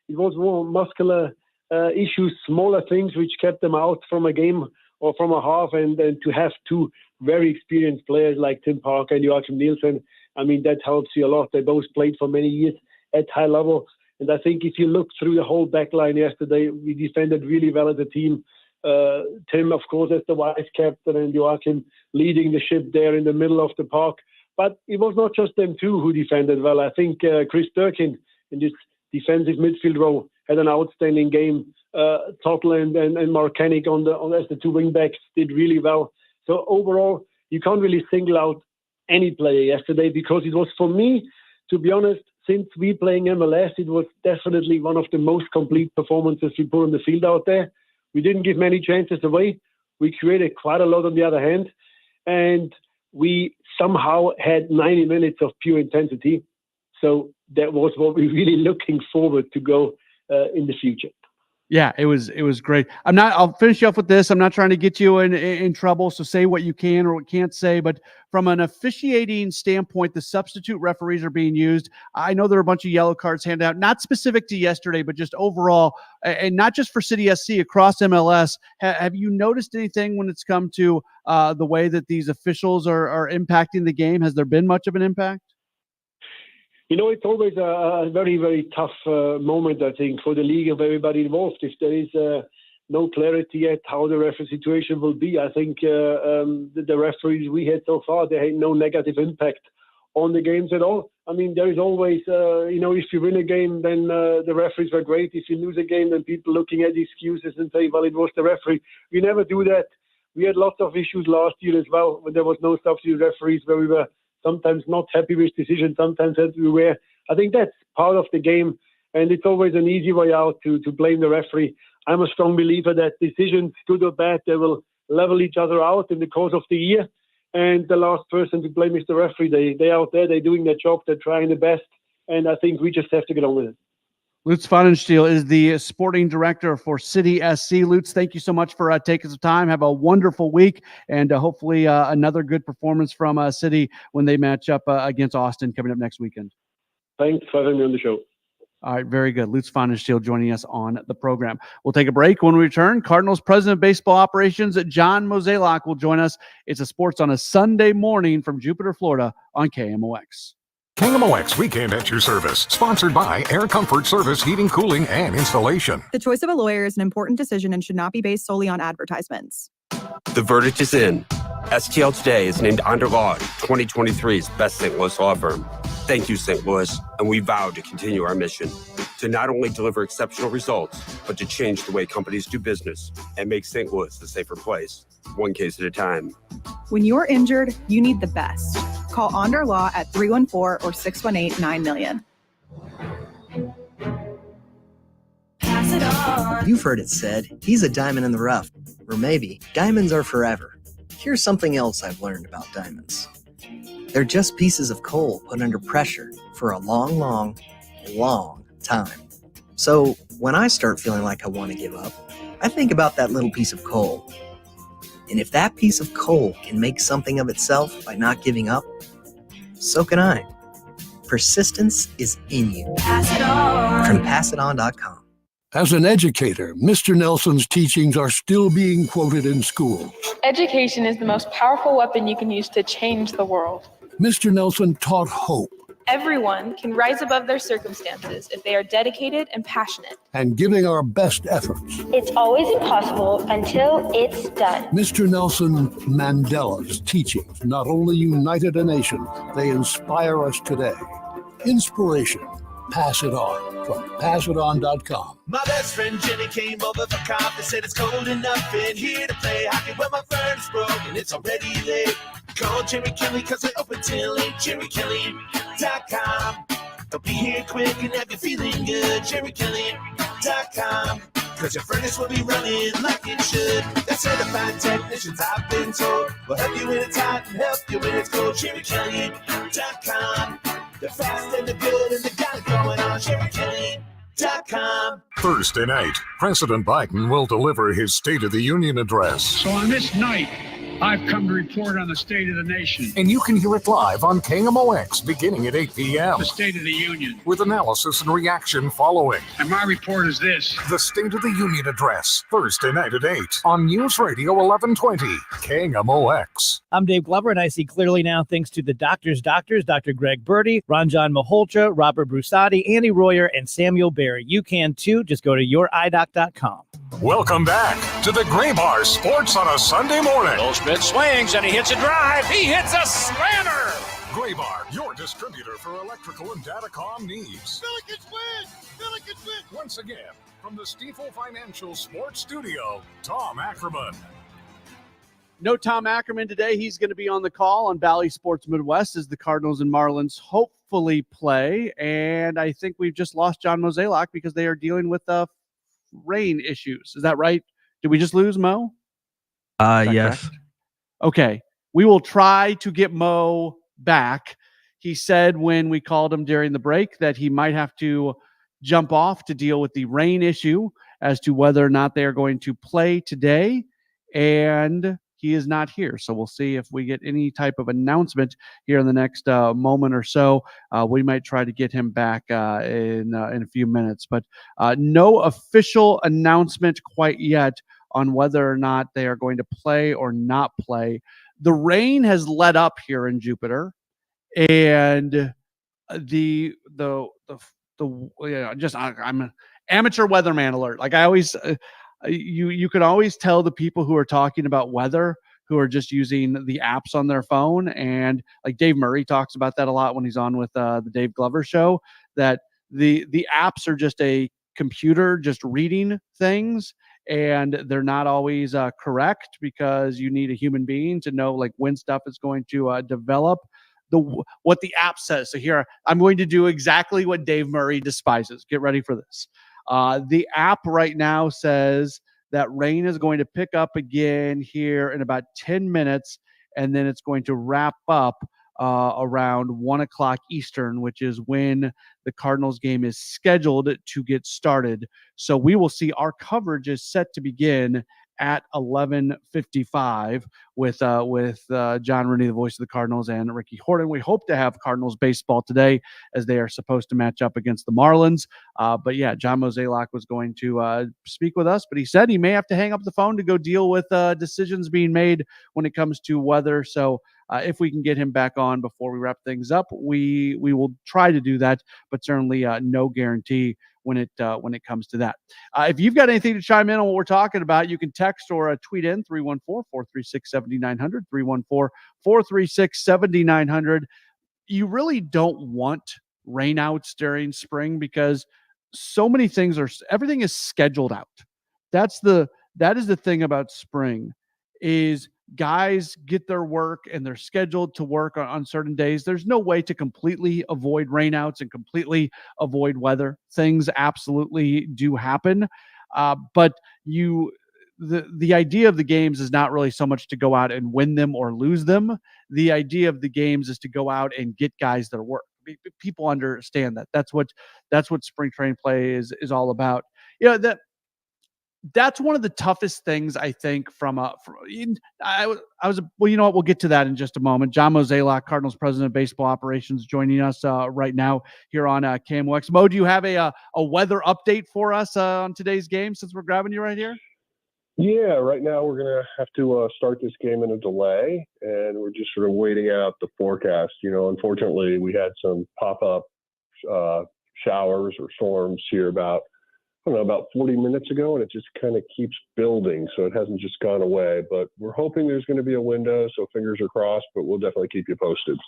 it was more muscular issues, smaller things, which kept them out from a game or from a half. And to have 2 very experienced players like Tim Parker and Joachim Nielsen, I mean, that helps you a lot. They both played for many years at high level. And I think if you look through the whole back line yesterday, we defended really well as a team. Tim, of course, as the vice captain, and Joachim leading the ship there in the middle of the park. But it was not just them two who defended well. I think Chris Durkin in this defensive midfield row had an outstanding game. Tuttle and Mark Hennig as the 2 wing backs did really well. So overall, you can't really single out any player yesterday, because it was, for me, to be honest, since we playing MLS, it was definitely one of the most complete performances we put on the field out there. We didn't give many chances away. We created quite a lot on the other hand. And we somehow had 90 minutes of pure intensity. So that was what we're really looking forward to go in the future. Yeah, it was great. I'll finish you off with this. I'm not trying to get you in trouble, so say what you can or what can't say, but from an officiating standpoint, the substitute referees are being used. I know there are a bunch of yellow cards handed out, not specific to yesterday, but just overall, and not just for City SC, across MLS. Have you noticed anything when it's come to the way that these officials are impacting the game? Has there been much of an impact? You know, it's always a very, very tough moment, I think, for the league of everybody involved. If there is no clarity yet how the referee situation will be, I think the referees we had so far, they had no negative impact on the games at all. I mean, there is always, if you win a game, then the referees were great. If you lose a game, then people looking at excuses and say, well, it was the referee. We never do that. We had lots of issues last year as well when there was no substitute referees, where we were sometimes not happy with decisions, sometimes everywhere. I think that's part of the game, and it's always an easy way out to blame the referee. I'm a strong believer that decisions, good or bad, they will level each other out in the course of the year. And the last person to blame is the referee. They out there, they're doing their job, they're trying the best, and I think we just have to get on with it. Lutz Pfannenstiel is the sporting director for City SC. Lutz, thank you so much for taking some time. Have a wonderful week, and hopefully another good performance from City when they match up against Austin coming up next weekend. Thanks for having me on the show. All right, very good. Lutz Pfannenstiel joining us on the program. We'll take a break. When we return, Cardinals President of Baseball Operations, John Mozeliak, will join us. It's a Sports on a Sunday morning from Jupiter, Florida on KMOX. KMOX Weekend at your service. Sponsored by Air Comfort Service Heating, Cooling, and Installation. The choice of a lawyer is an important decision and should not be based solely on advertisements. The verdict is in. STL Today is named Under Law 2023's Best St. Louis Law Firm. Thank you, St. Louis, and we vow to continue our mission to not only deliver exceptional results, but to change the way companies do business and make St. Louis a safer place, one case at a time. When you're injured, you need the best. Call Onder Law at 314 or 618-9000000. You've heard it said, he's a diamond in the rough. Or maybe, diamonds are forever. Here's something else I've learned about diamonds. They're just pieces of coal put under pressure for a long, long, long time. So when I start feeling like I want to give up, I think about that little piece of coal. And if that piece of coal can make something of itself by not giving up, So can I. Persistence is in you. Pass it on. From PassItOn.com. As an educator, Mr. Nelson's teachings are still being quoted in school. Education is the most powerful weapon you can use to change the world. Mr. Nelson taught hope Everyone can rise above their circumstances if they are dedicated and passionate. and giving our best efforts. It's always impossible until it's done. Mr. Nelson Mandela's teachings not only united a nation, they inspire us today. Inspiration. Pass it on from PassItOn.com. My best friend Jenny came over for coffee. Said it's cold enough in here to play hockey, but my furnace broke and it's already late. Call Jerry Kelly cause they're open till 8. JerryKelly.com. They'll be here quick and have you feeling good. JerryKelly.com. Cause your furnace will be running like it should. They're certified technicians, I've been told. Will help you when it's hot and help you when it's cold. JerryKelly.com. They're fast and they're good and they got it going on. JerryKelly.com. Thursday night, President Biden will deliver his State of the Union address. So on this night, I've come to report on the state of the nation. And you can hear it live on KMOX beginning at 8 p.m. The State of the Union. With analysis and reaction following. And my report is this. The State of the Union address, Thursday night at 8 on News Radio 1120, KMOX. I'm Dave Glover, and I see clearly now thanks to the doctors, Dr. Greg Birdie, Ranjan Maholtra, Robert Brusati, Andy Royer, and Samuel Barry. You can too. Just go to youridoc.com. Welcome back to the Gray Bar Sports on a Sunday morning. Goldschmidt swings and he hits a drive. He hits a slammer. Gray Bar, your distributor for electrical and datacom needs. Billikens win! Billikens win! Once again, from the Stifel Financial Sports Studio, Tom Ackerman. No Tom Ackerman today. He's going to be on the call on Valley Sports Midwest as the Cardinals and Marlins hopefully play. And I think we've just lost John Mozeliak because they are dealing with rain issues. Is that right? Did we just lose Mo? Yes. Correct? Okay. We will try to get Mo back. He said when we called him during the break that he might have to jump off to deal with the rain issue as to whether or not they are going to play today. And he is not here. So we'll see if we get any type of announcement here in the next moment or so. We might try to get him back in a few minutes, but no official announcement quite yet on whether or not they are going to play or not play. The rain has let up here in Jupiter, and I'm an amateur weatherman alert. Like I always, you can always tell the people who are talking about weather who are just using the apps on their phone. And like Dave Murray talks about that a lot when he's on with the Dave Glover show, that the apps are just a computer just reading things, and they're not always correct because you need a human being to know like when stuff is going to develop. What the app says. So here, I'm going to do exactly what Dave Murray despises. Get ready for this. The app right now says that rain is going to pick up again here in about 10 minutes, and then it's going to wrap up around 1 o'clock Eastern, which is when the Cardinals game is scheduled to get started. So we will see our coverage is set to begin at 11:55 with John Rooney, the voice of the Cardinals, and Ricky Horton. We hope to have Cardinals baseball today as they are supposed to match up against the Marlins. But yeah, John Mozeliak was going to speak with us, but he said he may have to hang up the phone to go deal with decisions being made when it comes to weather. So if we can get him back on before we wrap things up, we will try to do that, but certainly no guarantee when it comes to that. If you've got anything to chime in on what we're talking about, you can text or tweet in 314-436-7900, 314-436-7900. You really don't want rainouts during spring because so many things everything is scheduled out. That is the thing about spring is guys get their work and they're scheduled to work on certain days. There's no way to completely avoid rainouts and completely avoid weather. Things absolutely do happen. But the idea of the games is not really so much to go out and win them or lose them. The idea of the games is to go out and get guys their work. People understand that. That's what spring training play is all about. That's one of the toughest things, I think, well, you know what? We'll get to that in just a moment. John Mozeliak, Cardinals president of baseball operations, joining us right now here on KMOX. Mo, do you have a weather update for us on today's game since we're grabbing you right here? Yeah, right now we're going to have to start this game in a delay, and we're just sort of waiting out the forecast. Unfortunately, we had some pop-up showers or storms here about 40 minutes ago, and it just kind of keeps building, so it hasn't just gone away. But we're hoping there's going to be a window, so fingers are crossed, but we'll definitely keep you posted.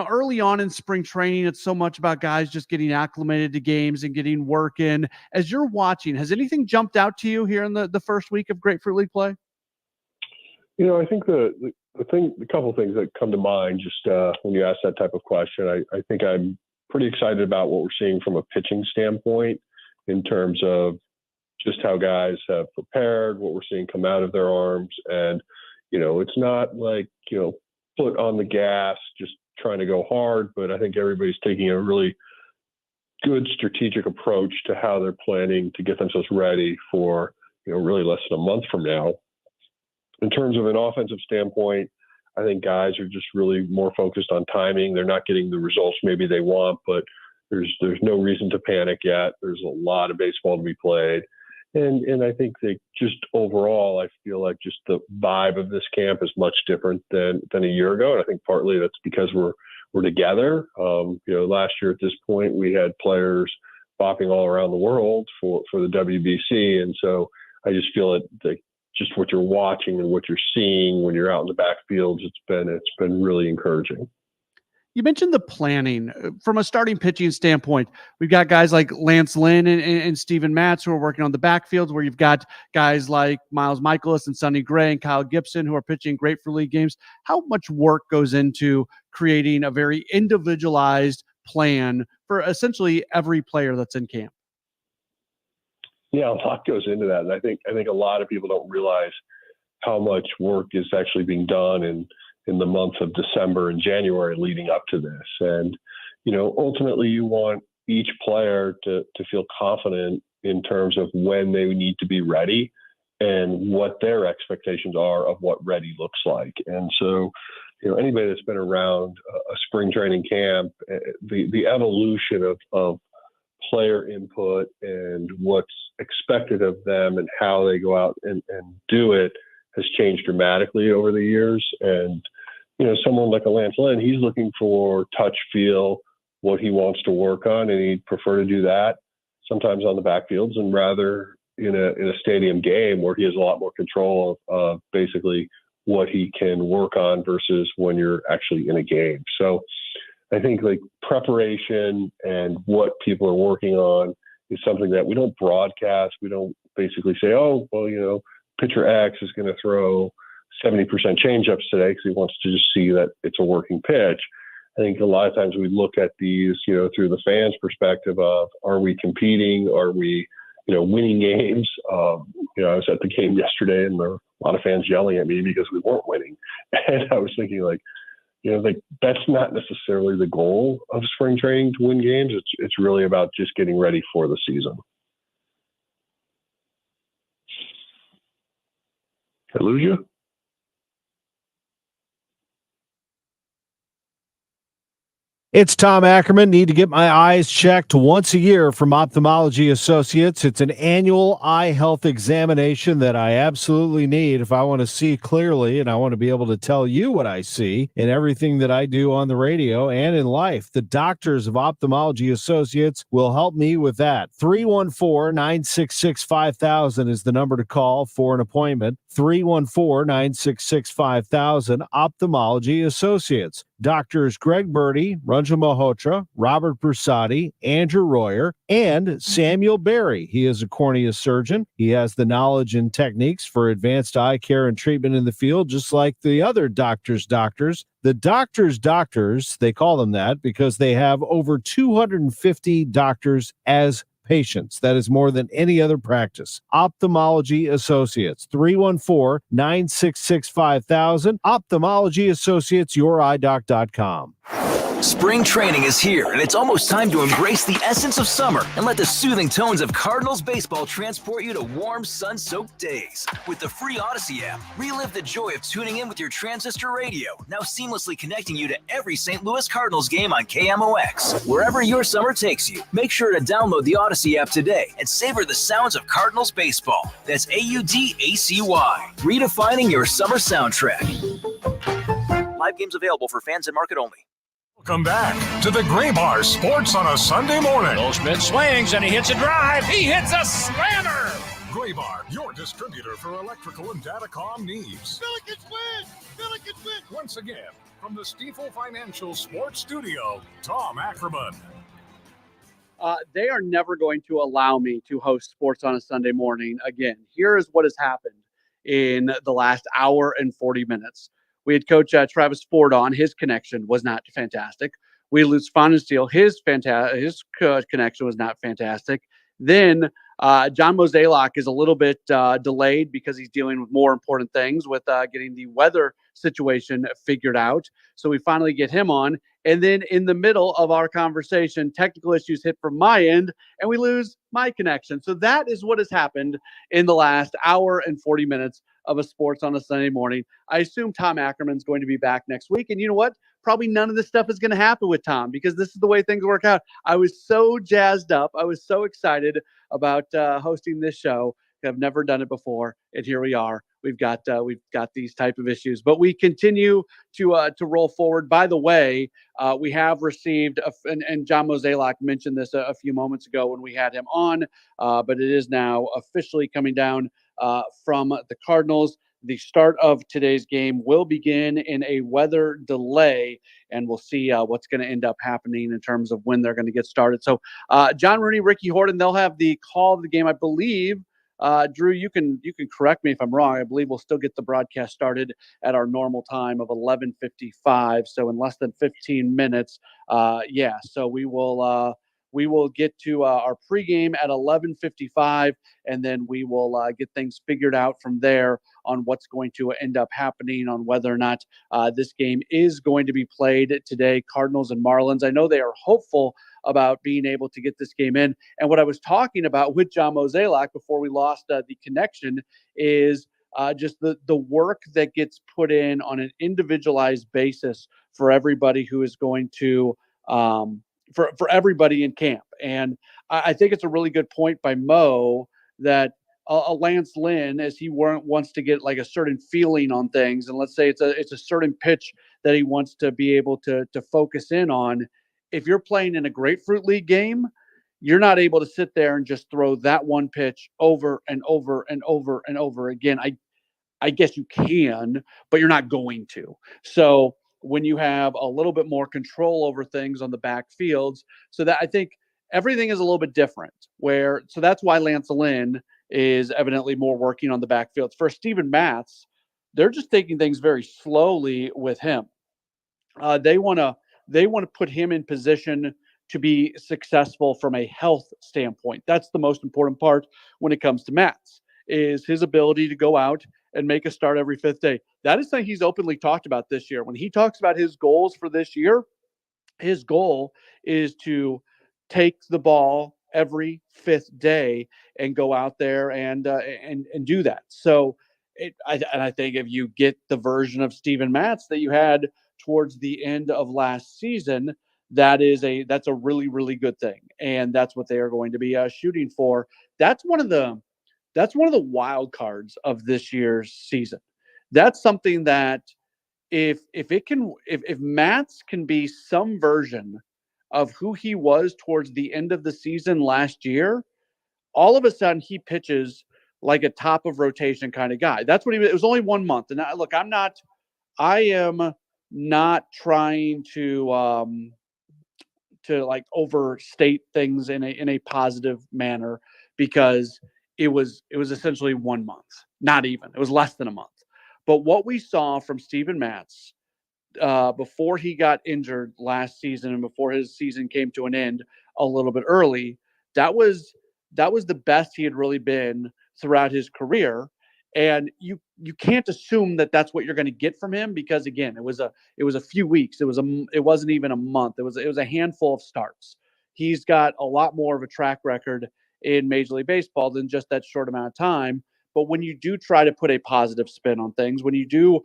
Early on in spring training, it's so much about guys just getting acclimated to games and getting work in. As you're watching, has anything jumped out to you here in the first week of Grapefruit League play? I think the couple of things that come to mind just when you ask that type of question, I think I'm pretty excited about what we're seeing from a pitching standpoint in terms of just how guys have prepared, what we're seeing come out of their arms. And, it's not like, foot on the gas, just trying to go hard, but I think everybody's taking a really good strategic approach to how they're planning to get themselves ready for, really less than a month from now. In terms of an offensive standpoint, I think guys are just really more focused on timing. They're not getting the results maybe they want, but there's no reason to panic yet. There's a lot of baseball to be played. And I think that just overall, I feel like just the vibe of this camp is much different than a year ago. And I think partly that's because we're together. Last year at this point, we had players bopping all around the world for the WBC. And so I just feel that just what you're watching and what you're seeing when you're out in the backfields, it's been really encouraging. You mentioned the planning from a starting pitching standpoint. We've got guys like Lance Lynn and Steven Matz who are working on the backfields, where you've got guys like Miles Michaelis and Sonny Gray and Kyle Gibson who are pitching Grapefruit League games. How much work goes into creating a very individualized plan for essentially every player that's in camp? Yeah, a lot goes into that. And I think a lot of people don't realize how much work is actually being done in the months of December and January leading up to this. And, ultimately you want each player to feel confident in terms of when they need to be ready and what their expectations are of what ready looks like. And so, anybody that's been around a spring training camp, the evolution of player input and what's expected of them and how they go out and do it has changed dramatically over the years. And, someone like a Lance Lynn, he's looking for touch, feel, what he wants to work on, and he'd prefer to do that sometimes on the backfields and rather in a stadium game where he has a lot more control of basically what he can work on versus when you're actually in a game. So I think like preparation and what people are working on is something that we don't broadcast. We don't basically say, oh, well, pitcher X is going to throw 70% changeups today because he wants to just see that it's a working pitch. I think a lot of times we look at these, through the fans' perspective of, are we competing? Are we, winning games? I was at the game yesterday and there were a lot of fans yelling at me because we weren't winning. And I was thinking that's not necessarily the goal of spring training to win games. It's really about just getting ready for the season. Did I lose you? It's Tom Ackerman. Need to get my eyes checked once a year from Ophthalmology Associates. It's an annual eye health examination that I absolutely need if I want to see clearly, and I want to be able to tell you what I see in everything that I do on the radio and in life. The doctors of Ophthalmology Associates will help me with that. 314-966-5000 is the number to call for an appointment. 314-966-5000, Ophthalmology Associates. Doctors Greg Birdie, Ranjan Malhotra, Robert Brusati, Andrew Royer, and Samuel Berry. He is a cornea surgeon. He has the knowledge and techniques for advanced eye care and treatment in the field, just like the other doctors. The doctors, they call them that because they have over 250 doctors as patients. That is more than any other practice. Ophthalmology Associates, 314-966-5000. Ophthalmology Associates, yourEyeDoc.com. Spring training is here, and it's almost time to embrace the essence of summer and let the soothing tones of Cardinals baseball transport you to warm, sun-soaked days. With the free Odyssey app, relive the joy of tuning in with your transistor radio, now seamlessly connecting you to every St. Louis Cardinals game on KMOX. Wherever your summer takes you, make sure to download the Odyssey app today and savor the sounds of Cardinals baseball. That's AUDACY, redefining your summer soundtrack. Live games available for fans and market only. Welcome back to the Gray Bar Sports on a Sunday morning. Goldschmidt swings and he hits a drive. He hits a slammer. Gray Bar, your distributor for electrical and datacom needs. Billikens win! Billikens win! Once again, from the Stifel Financial Sports Studio, Tom Ackerman. They are never going to allow me to host sports on a Sunday morning again. Here is what has happened in the last hour and 40 minutes. We had Coach Travis Ford on. His connection was not fantastic. We lose Fonensteel. His connection was not fantastic. Then John Mozeliak is a little bit delayed because he's dealing with more important things with getting the weather situation figured out. So we finally get him on. And then in the middle of our conversation, technical issues hit from my end, and we lose my connection. So that is what has happened in the last hour and 40 minutes of a sports on a Sunday morning. I assume Tom Ackerman's going to be back next week. And you know what? Probably none of this stuff is going to happen with Tom because this is the way things work out. I was so jazzed up. I was so excited about hosting this show. I've never done it before. And here we are. We've got these type of issues, but we continue to roll forward. By the way, we have received, and John Mozeliak mentioned this a few moments ago when we had him on, but it is now officially coming down from the Cardinals. The start of today's game will begin in a weather delay, and we'll see what's going to end up happening in terms of when they're going to get started. So John Rooney, Ricky Horton, they'll have the call of the game, I believe. Drew, you can correct me if I'm wrong. I believe we'll still get the broadcast started at our normal time of 11:55. So in less than 15 minutes. So we will get to our pregame at 11:55, and then we will get things figured out from there on what's going to end up happening on whether or not this game is going to be played today. Cardinals and Marlins. I know they are hopeful about being able to get this game in. And what I was talking about with John Mozeliak before we lost the connection is just the work that gets put in on an individualized basis for everybody who is going to for everybody in camp. And I think it's a really good point by Mo that Lance Lynn, as he wants to get like a certain feeling on things, and let's say it's a certain pitch that he wants to be able to focus in on. If you're playing in a Grapefruit League game, you're not able to sit there and just throw that one pitch over and over and over and over again. I guess you can, but you're not going to. So when you have a little bit more control over things on the back fields, so that I think everything is a little bit different. So that's why Lance Lynn is evidently more working on the backfields. For Steven Matz, they're just taking things very slowly with him. They want to put him in position to be successful from a health standpoint. That's the most important part when it comes to Matz, is his ability to go out and make a start every fifth day. That is something he's openly talked about this year. When he talks about his goals for this year, his goal is to take the ball every fifth day and go out there and do that. So I think if you get the version of Steven Matz that you had towards the end of last season, that's a really, really good thing. And that's what they are going to be shooting for. That's one of the wild cards of this year's season. That's something that if Matz can be some version of who he was towards the end of the season last year, all of a sudden he pitches like a top of rotation kind of guy. That's what it was only 1 month. And I am not trying to like overstate things in a positive manner, because it was essentially 1 month, not even. It was less than a month. But what we saw from Steven Matz before he got injured last season and before his season came to an end a little bit early, that was the best he had really been throughout his career. And you can't assume that that's what you're going to get from him, because again, it was a few weeks. It wasn't even a month. It was a handful of starts. He's got a lot more of a track record in Major League Baseball than just that short amount of time. But when you do try to put a positive spin on things, when you do,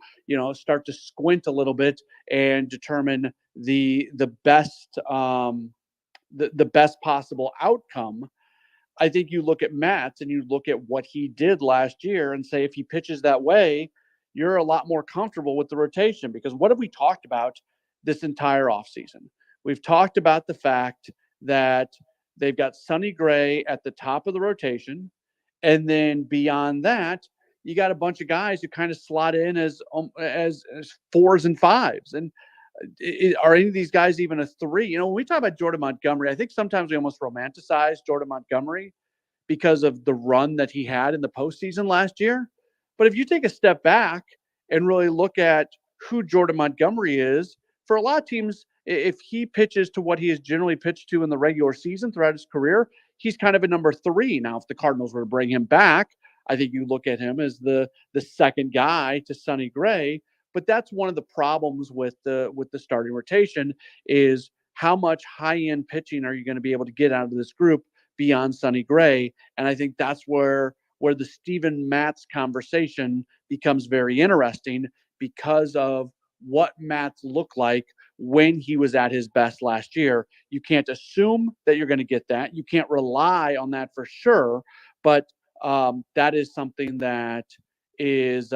start to squint a little bit and determine the best the best possible outcome, I think you look at Matt and you look at what he did last year and say, if he pitches that way, you're a lot more comfortable with the rotation. Because what have we talked about this entire offseason? We've talked about the fact that they've got Sonny Gray at the top of the rotation. And then beyond that, you got a bunch of guys who kind of slot in as fours and fives. And are any of these guys even a three? When we talk about Jordan Montgomery, I think sometimes we almost romanticize Jordan Montgomery because of the run that he had in the postseason last year. But if you take a step back and really look at who Jordan Montgomery is, for a lot of teams, if he pitches to what he has generally pitched to in the regular season throughout his career, he's kind of a number three. Now, if the Cardinals were to bring him back, I think you look at him as the second guy to Sonny Gray. But that's one of the problems with the starting rotation, is how much high-end pitching are you going to be able to get out of this group beyond Sonny Gray? And I think that's where the Steven Matz conversation becomes very interesting, because of what Matz looked like when he was at his best last year. You can't assume that you're going to get that. You can't rely on that for sure, but that is something that is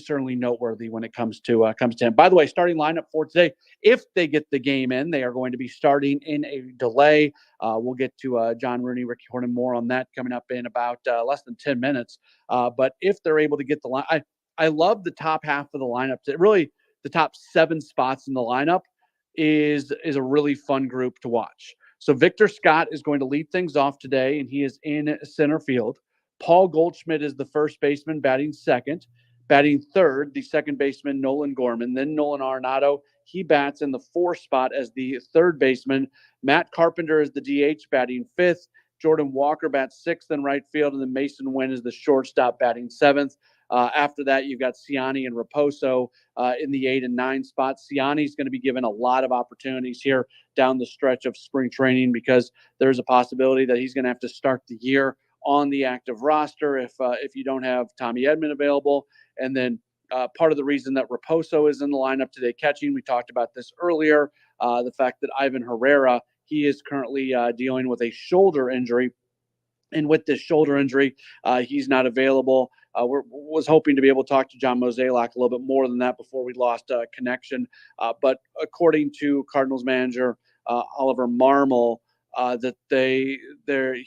certainly noteworthy when it comes to him. By the way, starting lineup for today, if they get the game in, they are going to be starting in a delay. We'll get to John Rooney, Ricky Horton, more on that coming up in about less than 10 minutes. But if they're able to get the line, I love the top half of the lineup. Really, the top 7 spots in the lineup is a really fun group to watch. So Victor Scott is going to lead things off today, and he is in center field. Paul Goldschmidt is the first baseman, batting second. Batting third, the second baseman, Nolan Gorman. Then Nolan Arenado, he bats in the 4th spot as the third baseman. Matt Carpenter is the DH, batting 5th. Jordan Walker bats 6th in right field, and then Mason Wynn is the shortstop, batting 7th. After that, you've got Ciani and Raposo in the 8 and 9 spots. Ciani's going to be given a lot of opportunities here down the stretch of spring training, because there's a possibility that he's going to have to start the year on the active roster if you don't have Tommy Edman available. And then part of the reason that Raposo is in the lineup today catching, we talked about this earlier, the fact that Ivan Herrera, he is currently dealing with a shoulder injury. And with this shoulder injury, he's not available. Was hoping to be able to talk to John Mozeliak a little bit more than that before we lost connection. But according to Cardinals manager Oliver Marmol, that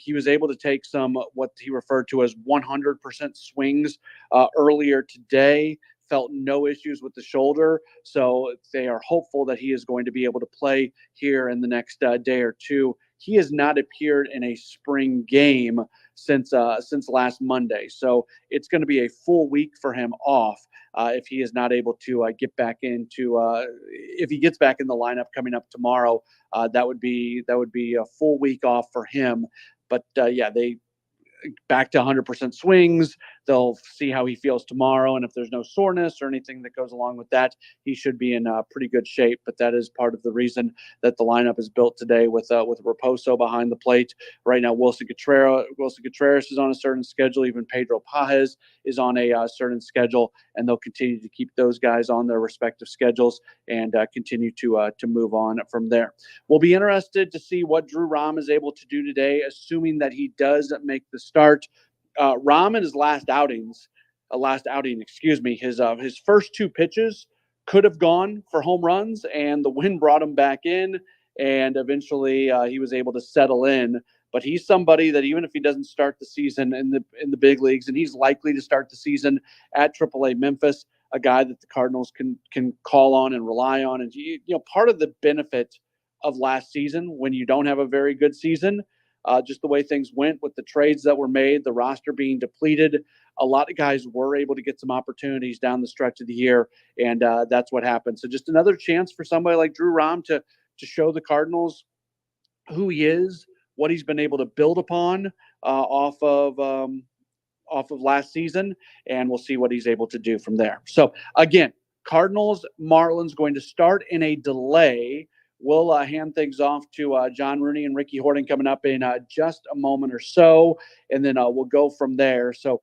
he was able to take some what he referred to as 100% swings earlier today. Felt no issues with the shoulder, so they are hopeful that he is going to be able to play here in the next day or two. He has not appeared in a spring game since last Monday, so it's going to be a full week for him off if he is not able to get back into. If he gets back in the lineup coming up tomorrow, that would be a full week off for him. But they back to 100% swings. They'll see how he feels tomorrow, and if there's no soreness or anything that goes along with that, he should be in pretty good shape. But that is part of the reason that the lineup is built today with Raposo behind the plate. Right now, Wilson Contreras is on a certain schedule. Even Pedro Pajes is on a certain schedule, and they'll continue to keep those guys on their respective schedules and continue to move on from there. We'll be interested to see what Drew Rom is able to do today, assuming that he does make the start. Rom in his last outing, his first 2 pitches could have gone for home runs, and the wind brought him back in, and eventually he was able to settle in. But he's somebody that even if he doesn't start the season in the big leagues, and he's likely to start the season at AAA Memphis, a guy that the Cardinals can call on and rely on. And part of the benefit of last season, when you don't have a very good season, just the way things went with the trades that were made, the roster being depleted, a lot of guys were able to get some opportunities down the stretch of the year, and that's what happened. So just another chance for somebody like Drew Rom to show the Cardinals who he is, what he's been able to build upon off of off of last season, and we'll see what he's able to do from there. So again, Cardinals, Marlins going to start in a delay. We'll hand things off to John Rooney and Ricky Horton coming up in just a moment or so, and then we'll go from there. So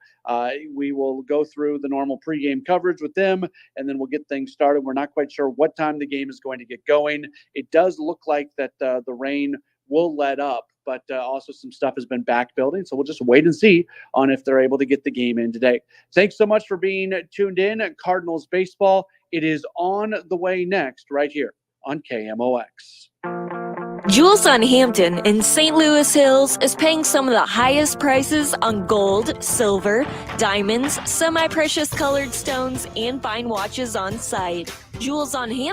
we will go through the normal pregame coverage with them, and then we'll get things started. We're not quite sure what time the game is going to get going. It does look like that the rain will let up, but also some stuff has been back building. So we'll just wait and see on if they're able to get the game in today. Thanks so much for being tuned in at Cardinals Baseball. It is on the way next right here on KMOX. Jules on Hampton in St. Louis Hills is paying some of the highest prices on gold, silver, diamonds, semi-precious colored stones, and fine watches on site. Jules on Hampton